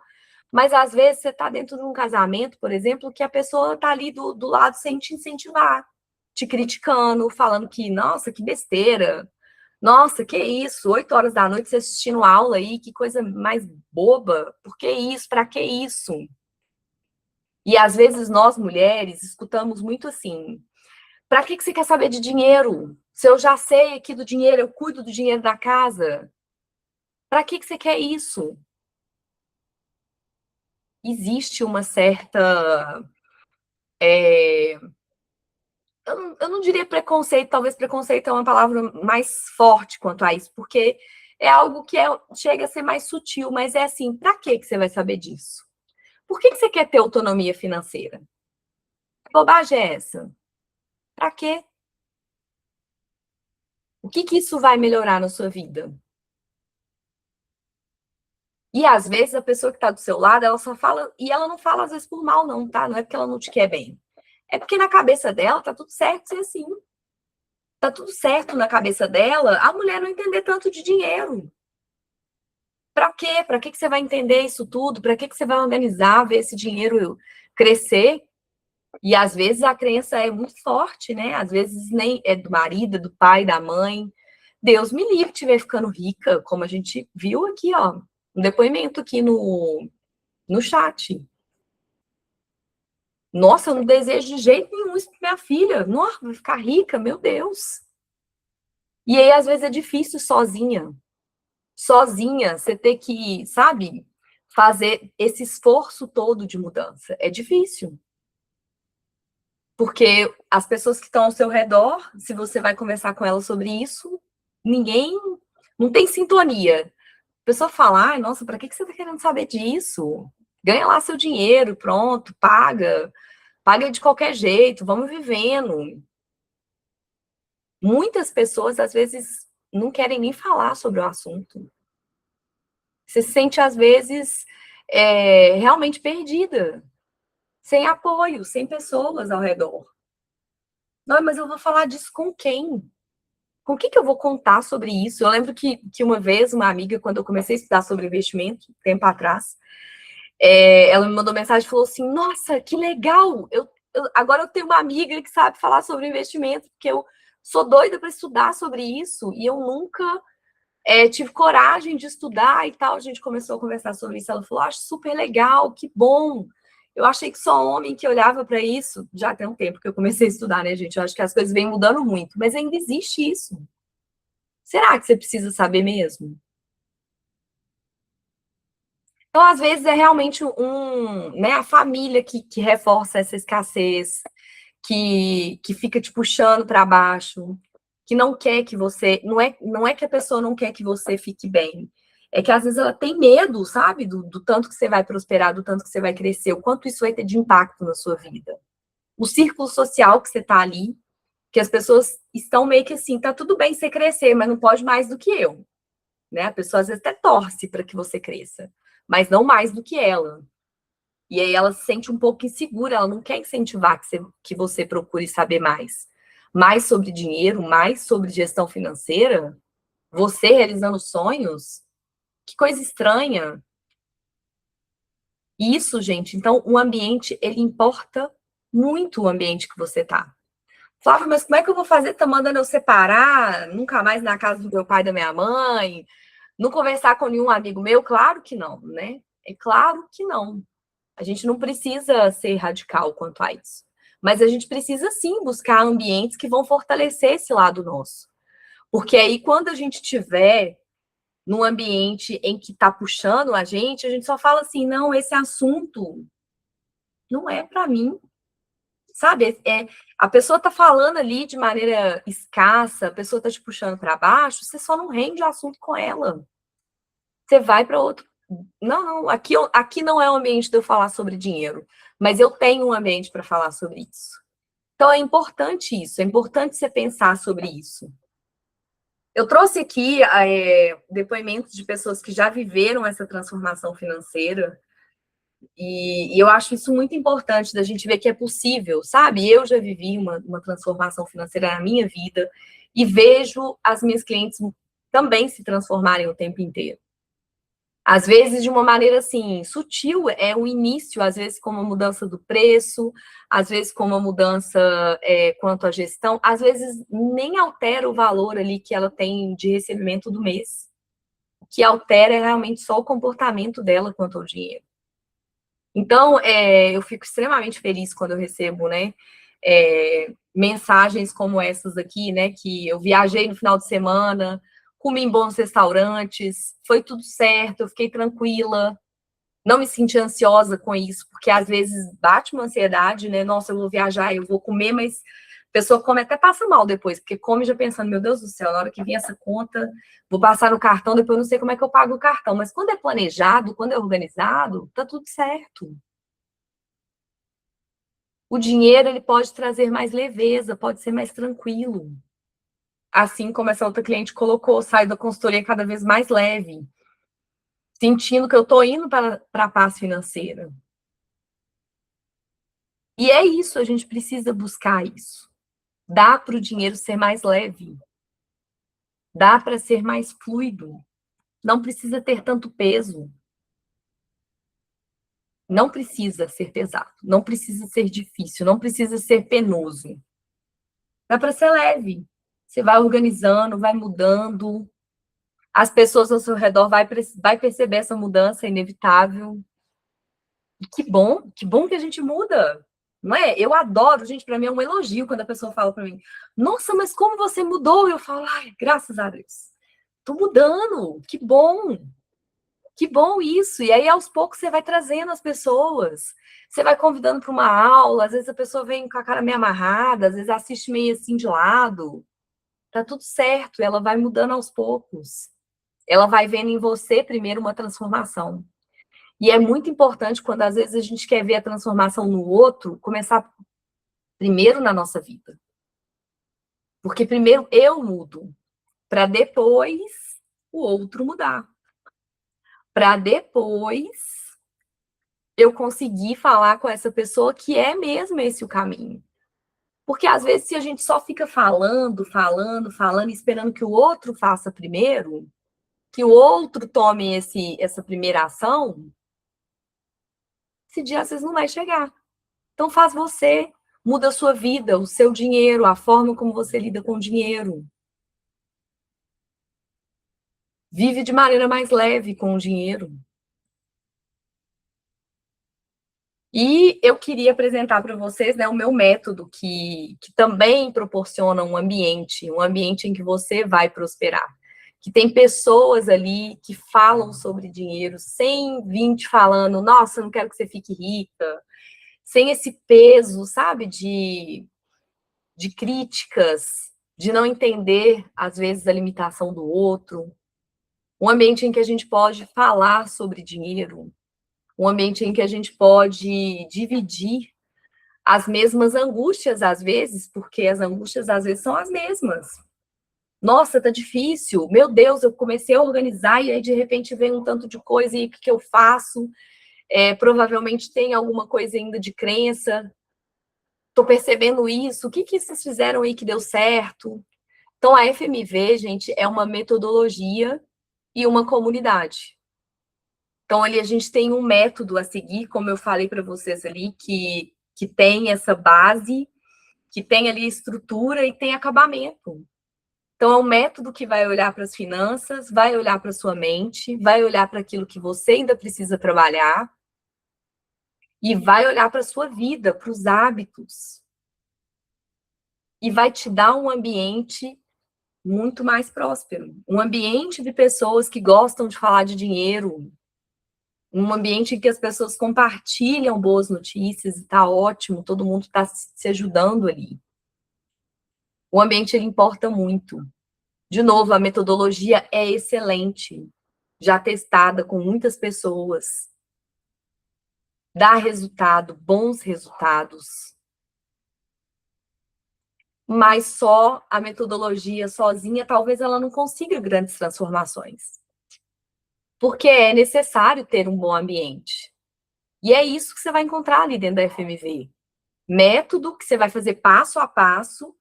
Mas, às vezes, você está dentro de um casamento, por exemplo, que a pessoa está ali do lado sem te incentivar, te criticando, falando que, nossa, que besteira, nossa, que isso, 8 horas da noite você assistindo aula aí, que coisa mais boba, por que isso, para que isso? E, às vezes, nós, mulheres, escutamos muito assim, para que você quer saber de dinheiro? Se eu já sei aqui do dinheiro, eu cuido do dinheiro da casa, para que você quer isso? Existe uma certa... eu não diria preconceito, talvez preconceito é uma palavra mais forte quanto a isso, porque é algo que chega a ser mais sutil, mas é assim, para que você vai saber disso? Por que você quer ter autonomia financeira? Que bobagem é essa? Para quê? O que isso vai melhorar na sua vida? E às vezes a pessoa que está do seu lado, ela só fala, e ela não fala às vezes por mal, não, tá? Não é porque ela não te quer bem. É porque na cabeça dela tá tudo certo ser assim. Tá tudo certo na cabeça dela a mulher não entender tanto de dinheiro. Para quê? Para que você vai entender isso tudo? Para que você vai organizar, ver esse dinheiro crescer? E às vezes a crença é muito forte, né? Às vezes nem é do marido, do pai, da mãe. Deus me livre de estiver ficando rica, como a gente viu aqui, ó. Um depoimento aqui no chat. Nossa, eu não desejo de jeito nenhum isso para minha filha. Nossa, vai ficar rica, meu Deus. E aí, às vezes, é difícil sozinha. Sozinha, você ter que, sabe, fazer esse esforço todo de mudança. É difícil. Porque as pessoas que estão ao seu redor, se você vai conversar com elas sobre isso, não tem sintonia. A pessoa fala, ai, nossa, para que você está querendo saber disso? Ganha lá seu dinheiro, pronto, paga de qualquer jeito, vamos vivendo. Muitas pessoas, às vezes, não querem nem falar sobre o assunto. Você se sente, às vezes, realmente perdida, sem apoio, sem pessoas ao redor. Não, mas eu vou falar disso com quem? Com o que eu vou contar sobre isso? Eu lembro que uma vez, uma amiga, quando eu comecei a estudar sobre investimento, tempo atrás, ela me mandou mensagem e falou assim, nossa, que legal! Agora eu tenho uma amiga que sabe falar sobre investimento, porque eu sou doida para estudar sobre isso, e eu nunca tive coragem de estudar e tal. A gente começou a conversar sobre isso. Ela falou, acho super legal, que bom. Eu achei que só homem que olhava para isso. Já tem um tempo que eu comecei a estudar, né, gente? Eu acho que as coisas vêm mudando muito, mas ainda existe isso. Será que você precisa saber mesmo? Então, às vezes, é realmente né, a família que reforça essa escassez, que fica te puxando para baixo, que não quer que você... Não é que a pessoa não quer que você fique bem. É que, às vezes, ela tem medo, sabe? Do tanto que você vai prosperar, do tanto que você vai crescer, o quanto isso vai ter de impacto na sua vida. o círculo social que você está ali, que as pessoas estão meio que assim, tá tudo bem você crescer, mas não pode mais do que eu, né? A pessoa às vezes até torce para que você cresça, mas não mais do que ela. E aí ela se sente um pouco insegura, ela não quer incentivar que você procure saber mais. Mais sobre dinheiro, mais sobre gestão financeira, você realizando sonhos, que coisa estranha. Isso, gente, então o ambiente, ele importa muito o ambiente que você tá. Flávio, mas como é que eu vou fazer? Tá mandando eu separar, nunca mais na casa do meu pai e da minha mãe, não conversar com nenhum amigo meu? Claro que não, né? É claro que não. A gente não precisa ser radical quanto a isso. Mas a gente precisa, sim, buscar ambientes que vão fortalecer esse lado nosso. Porque aí, quando a gente tiver num ambiente em que está puxando a gente só fala assim, não, esse assunto não é para mim. Sabe, a pessoa está falando ali de maneira escassa, a pessoa está te puxando para baixo, você só não rende o assunto com ela. Você vai para outro. Não, aqui não é o ambiente de eu falar sobre dinheiro, mas eu tenho um ambiente para falar sobre isso. Então é importante isso, é importante você pensar sobre isso. Eu trouxe aqui depoimentos de pessoas que já viveram essa transformação financeira. E eu acho isso muito importante da gente ver que é possível, sabe? Eu já vivi uma transformação financeira na minha vida e vejo as minhas clientes também se transformarem o tempo inteiro. Às vezes, de uma maneira assim, sutil, é o início, às vezes com uma mudança do preço, às vezes com uma mudança quanto à gestão, às vezes nem altera o valor ali que ela tem de recebimento do mês. O que altera é realmente só o comportamento dela quanto ao dinheiro. Então, eu fico extremamente feliz quando eu recebo, né, mensagens como essas aqui, né, que eu viajei no final de semana, comi em bons restaurantes, foi tudo certo, eu fiquei tranquila, não me senti ansiosa com isso, porque às vezes bate uma ansiedade, né, nossa, eu vou viajar, eu vou comer, mas a pessoa come até passa mal depois, porque come já pensando, meu Deus do céu, na hora que vir essa conta, vou passar no cartão, depois eu não sei como é que eu pago o cartão. Mas quando é planejado, quando é organizado, tá tudo certo. O dinheiro, ele pode trazer mais leveza, pode ser mais tranquilo. Assim como essa outra cliente colocou, saio da consultoria cada vez mais leve, sentindo que eu tô indo para a paz financeira. E é isso, a gente precisa buscar isso. Dá para o dinheiro ser mais leve. Dá para ser mais fluido. Não precisa ter tanto peso. Não precisa ser pesado. Não precisa ser difícil. Não precisa ser penoso. Dá para ser leve. Você vai organizando, vai mudando. As pessoas ao seu redor vai perceber essa mudança inevitável. E que bom que a gente muda. Não é? Eu adoro, gente, para mim é um elogio quando a pessoa fala para mim, nossa, mas como você mudou? Eu falo, ai, graças a Deus. Tô mudando, que bom. Que bom isso. E aí, aos poucos, você vai trazendo as pessoas. Você vai convidando para uma aula, às vezes a pessoa vem com a cara meio amarrada, às vezes assiste meio assim de lado. Tá tudo certo, ela vai mudando aos poucos. Ela vai vendo em você primeiro uma transformação. E é muito importante quando às vezes a gente quer ver a transformação no outro, começar primeiro na nossa vida. Porque primeiro eu mudo, para depois o outro mudar. Para depois eu conseguir falar com essa pessoa que é mesmo esse o caminho. Porque às vezes se a gente só fica falando, esperando que o outro faça primeiro, que o outro tome essa primeira ação, esse dia às vezes não vai chegar. Então faz você, muda a sua vida, o seu dinheiro, a forma como você lida com o dinheiro. Vive de maneira mais leve com o dinheiro. E eu queria apresentar para vocês, né, o meu método que também proporciona um ambiente em que você vai prosperar. Que tem pessoas ali que falam sobre dinheiro sem vir te falando, nossa, não quero que você fique rica, sem esse peso, sabe, de críticas, de não entender, às vezes, a limitação do outro. Um ambiente em que a gente pode falar sobre dinheiro, um ambiente em que a gente pode dividir as mesmas angústias às vezes, porque as angústias às vezes são as mesmas. Nossa, tá difícil. Meu Deus, eu comecei a organizar e aí de repente vem um tanto de coisa e o que eu faço? Provavelmente tem alguma coisa ainda de crença. Tô percebendo isso. O que vocês fizeram aí que deu certo? Então, a FMV, gente, é uma metodologia e uma comunidade. Então, ali a gente tem um método a seguir, como eu falei para vocês ali, que tem essa base, que tem ali estrutura e tem acabamento. Então, é um método que vai olhar para as finanças, vai olhar para a sua mente, vai olhar para aquilo que você ainda precisa trabalhar e vai olhar para a sua vida, para os hábitos. E vai te dar um ambiente muito mais próspero. Um ambiente de pessoas que gostam de falar de dinheiro, um ambiente em que as pessoas compartilham boas notícias, e tá ótimo, todo mundo está se ajudando ali. O ambiente, ele importa muito. De novo, a metodologia é excelente, já testada com muitas pessoas, dá resultado, bons resultados. Mas só a metodologia sozinha, talvez ela não consiga grandes transformações. Porque é necessário ter um bom ambiente. E é isso que você vai encontrar ali dentro da FMV. Método que você vai fazer passo a passo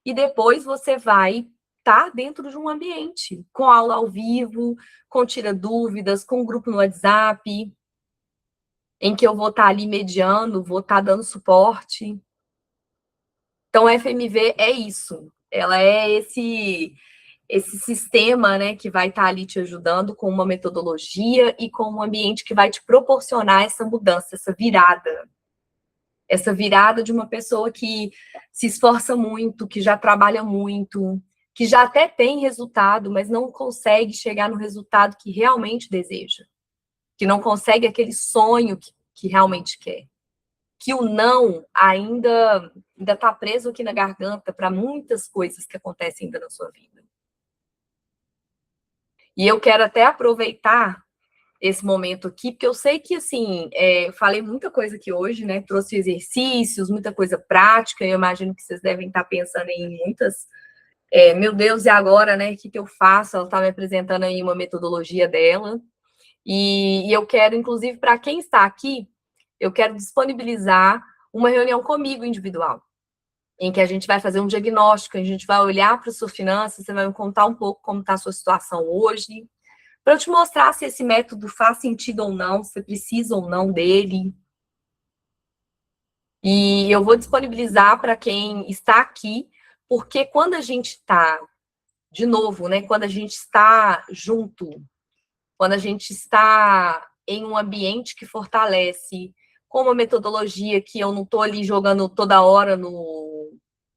e depois você vai estar dentro de um ambiente, com aula ao vivo, com tira dúvidas, com grupo no WhatsApp, em que eu vou estar ali mediando, vou estar dando suporte. Então, a FMV é isso. Ela é esse sistema, né, que vai estar ali te ajudando com uma metodologia e com um ambiente que vai te proporcionar essa mudança, essa virada de uma pessoa que se esforça muito, que já trabalha muito, que já até tem resultado, mas não consegue chegar no resultado que realmente deseja, que não consegue aquele sonho que realmente quer, que o não ainda está preso aqui na garganta para muitas coisas que acontecem ainda na sua vida. E eu quero até aproveitar esse momento aqui, porque eu sei que, assim, eu falei muita coisa aqui hoje, né? Trouxe exercícios, muita coisa prática, eu imagino que vocês devem estar pensando em muitas. Meu Deus, e agora, né? O que eu faço? Ela está me apresentando aí uma metodologia dela. E eu quero, inclusive, para quem está aqui, eu quero disponibilizar uma reunião comigo individual, em que a gente vai fazer um diagnóstico, a gente vai olhar para a sua finança, você vai me contar um pouco como está a sua situação hoje, para eu te mostrar se esse método faz sentido ou não, se precisa ou não dele. E eu vou disponibilizar para quem está aqui, porque quando a gente está, de novo, né, quando a gente está junto, quando a gente está em um ambiente que fortalece, com uma metodologia que eu não estou ali jogando toda hora no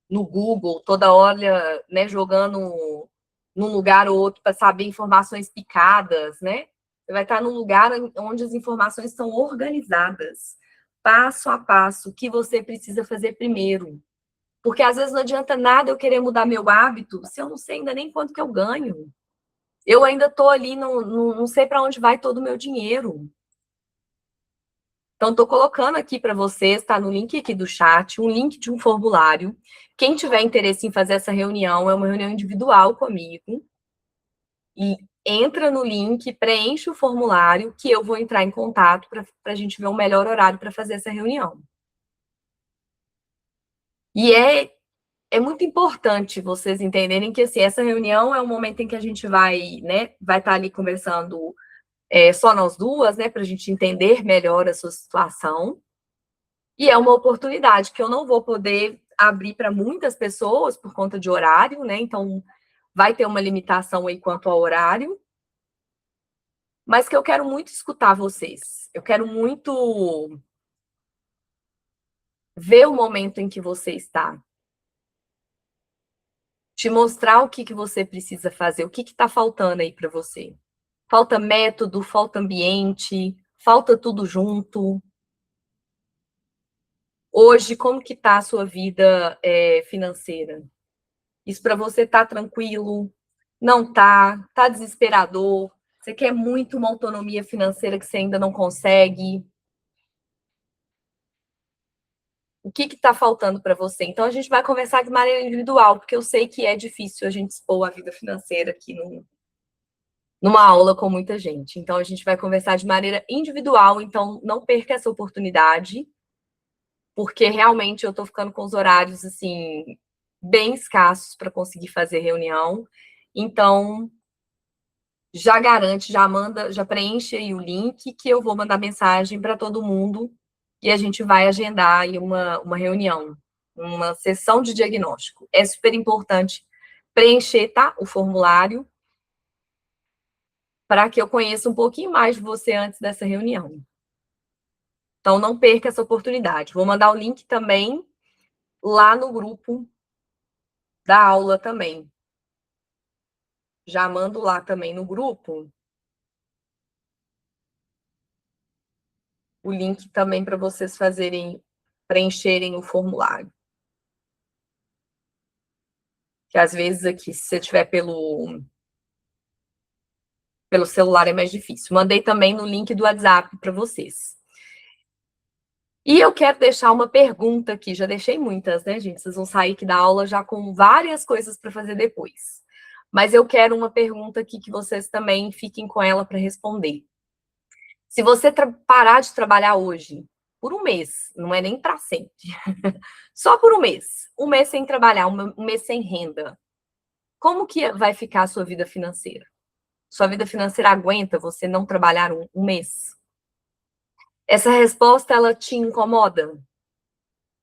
Google, toda hora, né, jogando num lugar ou outro para saber informações picadas, né? Você vai estar num lugar onde as informações estão organizadas, passo a passo, o que você precisa fazer primeiro. Porque às vezes não adianta nada eu querer mudar meu hábito se eu não sei ainda nem quanto que eu ganho. Eu ainda estou ali, não sei para onde vai todo o meu dinheiro. Então, estou colocando aqui para vocês, está no link aqui do chat, um link de um formulário. Quem tiver interesse em fazer essa reunião, é uma reunião individual comigo. E entra no link, preenche o formulário, que eu vou entrar em contato para a gente ver o melhor horário para fazer essa reunião. E é muito importante vocês entenderem que assim, essa reunião é um momento em que a gente vai, né, vai estar ali conversando só nós duas, né, para a gente entender melhor a sua situação. E é uma oportunidade que eu não vou poder abrir para muitas pessoas por conta de horário, né? Então, vai ter uma limitação aí quanto ao horário. Mas que eu quero muito escutar vocês. Eu quero muito ver o momento em que você está. Te mostrar o que você precisa fazer, o que está faltando aí para você. Falta método, falta ambiente, falta tudo junto. Hoje, como que está a sua vida financeira? Isso para você está tranquilo? Não tá desesperador? Você quer muito uma autonomia financeira que você ainda não consegue? O que está faltando para você? Então, a gente vai conversar de maneira individual, porque eu sei que é difícil a gente expor a vida financeira aqui numa aula com muita gente. Então, a gente vai conversar de maneira individual, então não perca essa oportunidade, porque realmente eu estou ficando com os horários, assim, bem escassos para conseguir fazer reunião. Então, já garante, já manda, já preenche aí o link, que eu vou mandar mensagem para todo mundo e a gente vai agendar aí uma reunião, uma sessão de diagnóstico. É super importante preencher, tá? O formulário, para que eu conheça um pouquinho mais de você antes dessa reunião. Então, não perca essa oportunidade. Vou mandar o link também lá no grupo da aula também. Já mando lá também no grupo o link também para vocês preencherem o formulário. Que às vezes aqui, se você tiver pelo celular é mais difícil. Mandei também no link do WhatsApp para vocês. E eu quero deixar uma pergunta aqui, já deixei muitas, né, gente? Vocês vão sair aqui da aula já com várias coisas para fazer depois. Mas eu quero uma pergunta aqui que vocês também fiquem com ela para responder. Se você parar de trabalhar hoje, por um mês, não é nem para sempre, só por um mês sem trabalhar, um mês sem renda, como que vai ficar a sua vida financeira? Sua vida financeira aguenta você não trabalhar um mês? Essa resposta, ela te incomoda?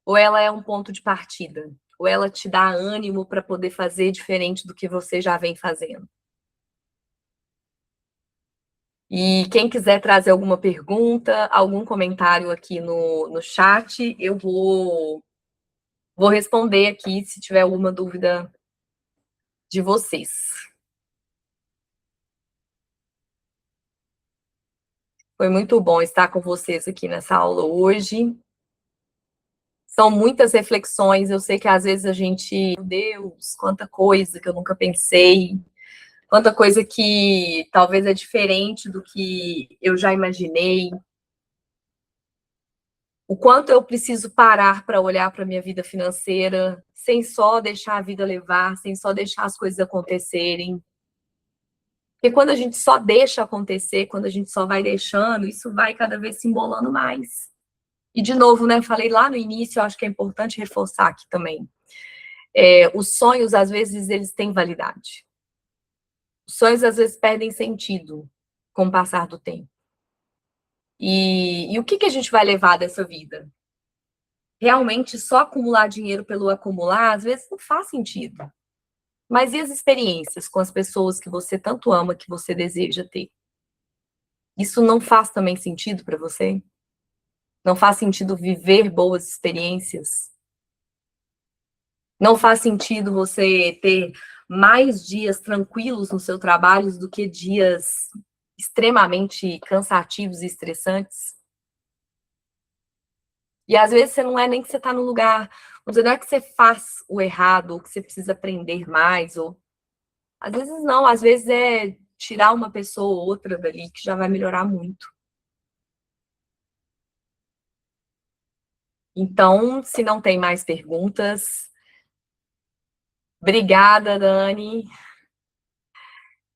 Ou ela é um ponto de partida? Ou ela te dá ânimo para poder fazer diferente do que você já vem fazendo? E quem quiser trazer alguma pergunta, algum comentário aqui no chat, eu vou responder aqui se tiver alguma dúvida de vocês. Foi muito bom estar com vocês aqui nessa aula hoje. São muitas reflexões, eu sei que às vezes a gente, meu Deus, quanta coisa que eu nunca pensei, quanta coisa que talvez é diferente do que eu já imaginei. O quanto eu preciso parar para olhar para a minha vida financeira, sem só deixar a vida levar, sem só deixar as coisas acontecerem. Porque quando a gente só deixa acontecer, quando a gente só vai deixando, isso vai cada vez se embolando mais. E, de novo, né, falei lá no início, eu acho que é importante reforçar aqui também. Os sonhos, às vezes, eles têm validade. Os sonhos, às vezes, perdem sentido com o passar do tempo. E o que a gente vai levar dessa vida? Realmente, só acumular dinheiro pelo acumular, às vezes, não faz sentido. Mas e as experiências com as pessoas que você tanto ama, que você deseja ter? Isso não faz também sentido para você? Não faz sentido viver boas experiências? Não faz sentido você ter mais dias tranquilos no seu trabalho do que dias extremamente cansativos e estressantes? E às vezes você não é nem que você está no lugar, não é que você faz o errado, ou que você precisa aprender mais, ou às vezes não, às vezes é tirar uma pessoa ou outra dali que já vai melhorar muito. Então, se não tem mais perguntas, obrigada, Dani.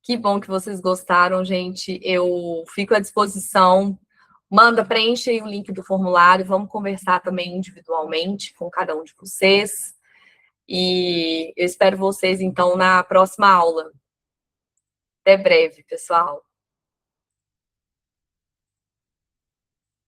Que bom que vocês gostaram, gente. Eu fico à disposição. Manda, preenche aí o link do formulário. Vamos conversar também individualmente com cada um de vocês. E eu espero vocês, então, na próxima aula. Até breve, pessoal.